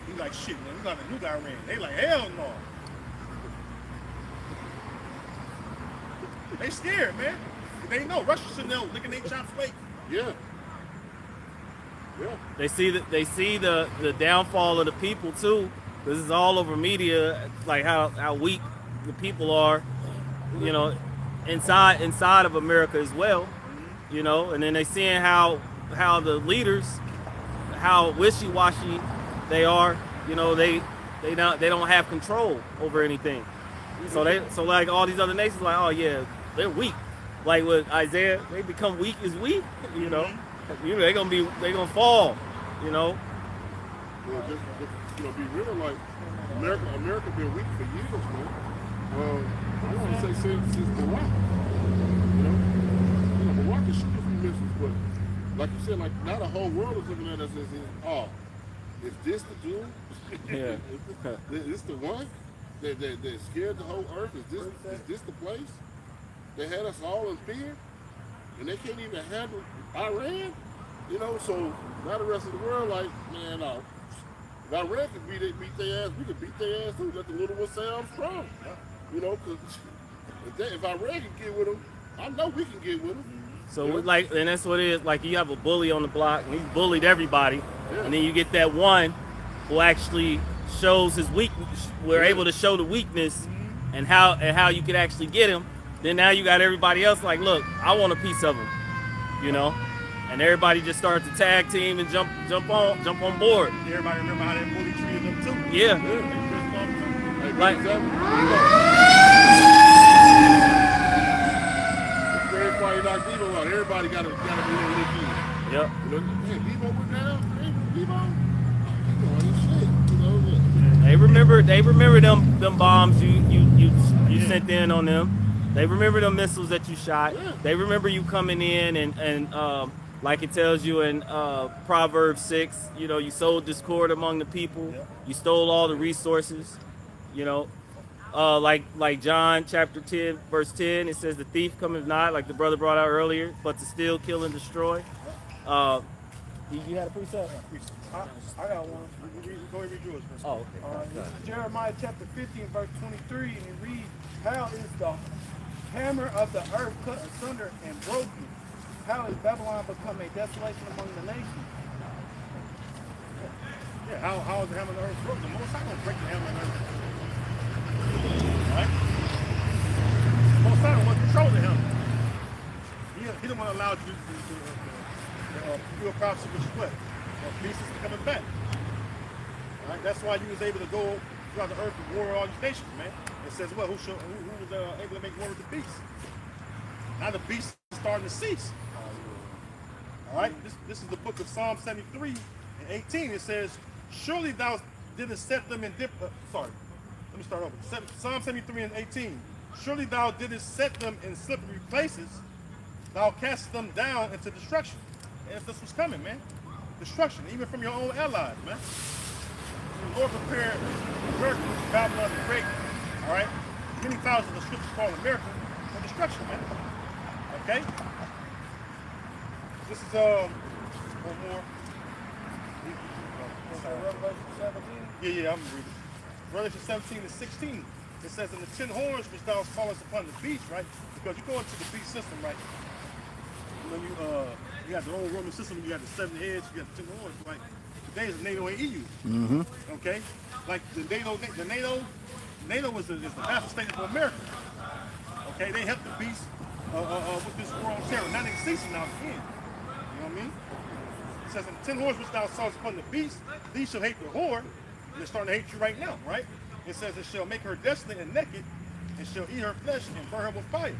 He like, shit, man, we got a new guy ran. They like, hell no. They scared, man. They know Russia sitting there licking their chops waiting. Yeah. They see the downfall of the people too. This is all over media, like how weak the people are, inside of America as well, and then they seeing how the leaders, how wishy-washy they are, they don't have control over anything. So like all these other nations, like, oh yeah, they're weak. Like with Isaiah, they become weak as weak, they're gonna fall, Well, just be real, like America been weak for years, man. Well, I want to say since Barack, Barack is shooting missiles, but like you said, like now the whole world is looking at us as is this the dude? Yeah. Is this the one that scared the whole earth? Is this the place? They had us all in fear, and they can't even handle Iran. So now the rest of the world, like, man, if Iran could beat their ass, we could beat their ass too. Let the little one say I'm strong. Because if Iran can get with them, I know we can get with them. So and that's what it is. Like you have a bully on the block, and he's bullied everybody, and then you get that one who actually shows his weakness. We're able to show the weakness and how you could actually get him. Then now you got everybody else like, look, I want a piece of him, and everybody just starts to tag team and jump on board. Everybody remember how that bully treated them too? Yeah. Like, everybody knocked Debo out. Everybody got to be able to do it. Yep. Hey, Debo went down. Debo shit. They remember them bombs you sent in on them. They remember the missiles that you shot. They remember you coming in and like it tells you in Proverbs 6, you know, you sowed discord among the people. You stole all the resources, you know. Like John chapter 10, verse 10, it says the thief cometh not, like the brother brought out earlier, but to steal, kill, and destroy. You had a precept? I got one. Go ahead and read yours. Oh, okay. This is Jeremiah chapter 15, verse 23, and it reads, how is the hammer of the earth cut asunder and broken? How is Babylon become a desolation among the nations? Yeah, how is the hammer of the earth broken? The Most High don't break the hammer of the earth. Right? The Most High don't want to control the hammer. He don't want to allow you to pure prophecy, which is what? Peace is coming back. All right? That's why you was able to go throughout the earth and war with all these nations, man. It says what? Who was able to make war with the beast? Now the beast is starting to cease. All right? This is the book of Psalm 73 and 18. It says, surely thou didst set them in let me start over. Psalm 73 and 18. Surely thou didst set them in slippery places. Thou cast them down into destruction. And this was coming, man. Destruction, even from your own allies, man. The Lord prepared America, Babylon the Great. All right? Many thousands of scriptures call America for destruction, man. Okay? This is one more. Revelation 17. Yeah, I'm gonna read it. Revelation 17 and 16. It says, in the 10 horns which thou callest upon the beast, right? Because you go into the beast system, right? When you got the old Roman system, you got the 7 heads, you got the 10 horns, right? Today is NATO and EU. Okay? Like the NATO is the master state for America. Okay, they helped the beast with this war on terror. Now they're ceasing now again. You know what I mean? It says, in the 10 horns which thou sawest upon the beast, these shall hate the whore. And they're starting to hate you right now, right? It says, it shall make her desolate and naked, and shall eat her flesh and burn her with fire.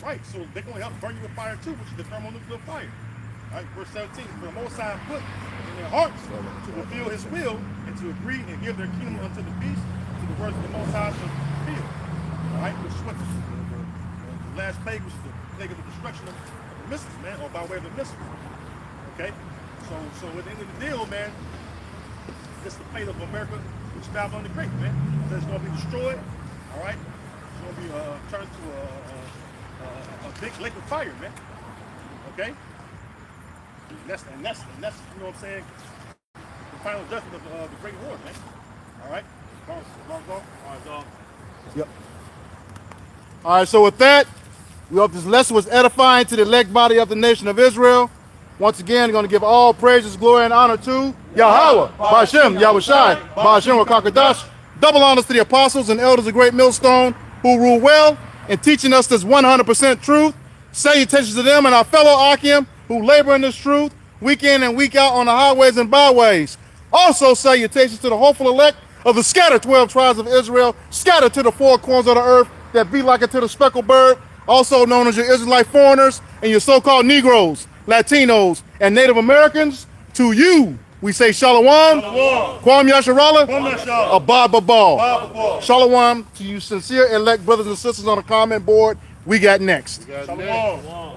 Right, so they're going to help burn you with fire too, which is the thermonuclear fire. All right, verse 17, for the Most High put in their hearts to fulfill his will and to agree and give their kingdom unto the beast, to the words of the Most High shall fulfill. All right, which is what the last plague, which is the plague of the destruction of the missiles, man, or by way of the missiles. Okay, so at the end of the deal, man, this is the fate of America, which is Babylon the Great, man. So it's going to be destroyed. All right, it's going to be turned to a big lake of fire, man. Okay? And that's you know what I'm saying, the final judgment of the Great War, man. All right? All right, dog. Yep. All right, so with that, we hope this lesson was edifying to the elect body of the nation of Israel. Once again, we're going to give all praises, glory, and honor to Yahweh, Ba'ashem, Yahushai, Ba'ashem, Wakakadash. Double honors to the apostles and elders of Great Millstone who rule well and teaching us this 100% truth. Salutations to them and our fellow Akim who labor in this truth week in and week out on the highways and byways. Also salutations to the hopeful elect of the scattered 12 tribes of Israel, scattered to the 4 corners of the earth that be like it to the speckled bird, also known as your Israelite foreigners and your so-called Negroes, Latinos, and Native Americans. To you, we say Shalom, Kwam Yasharallah, Abad Babal. Shalom to you sincere elect brothers and sisters on the comment board. We got next. Shalom.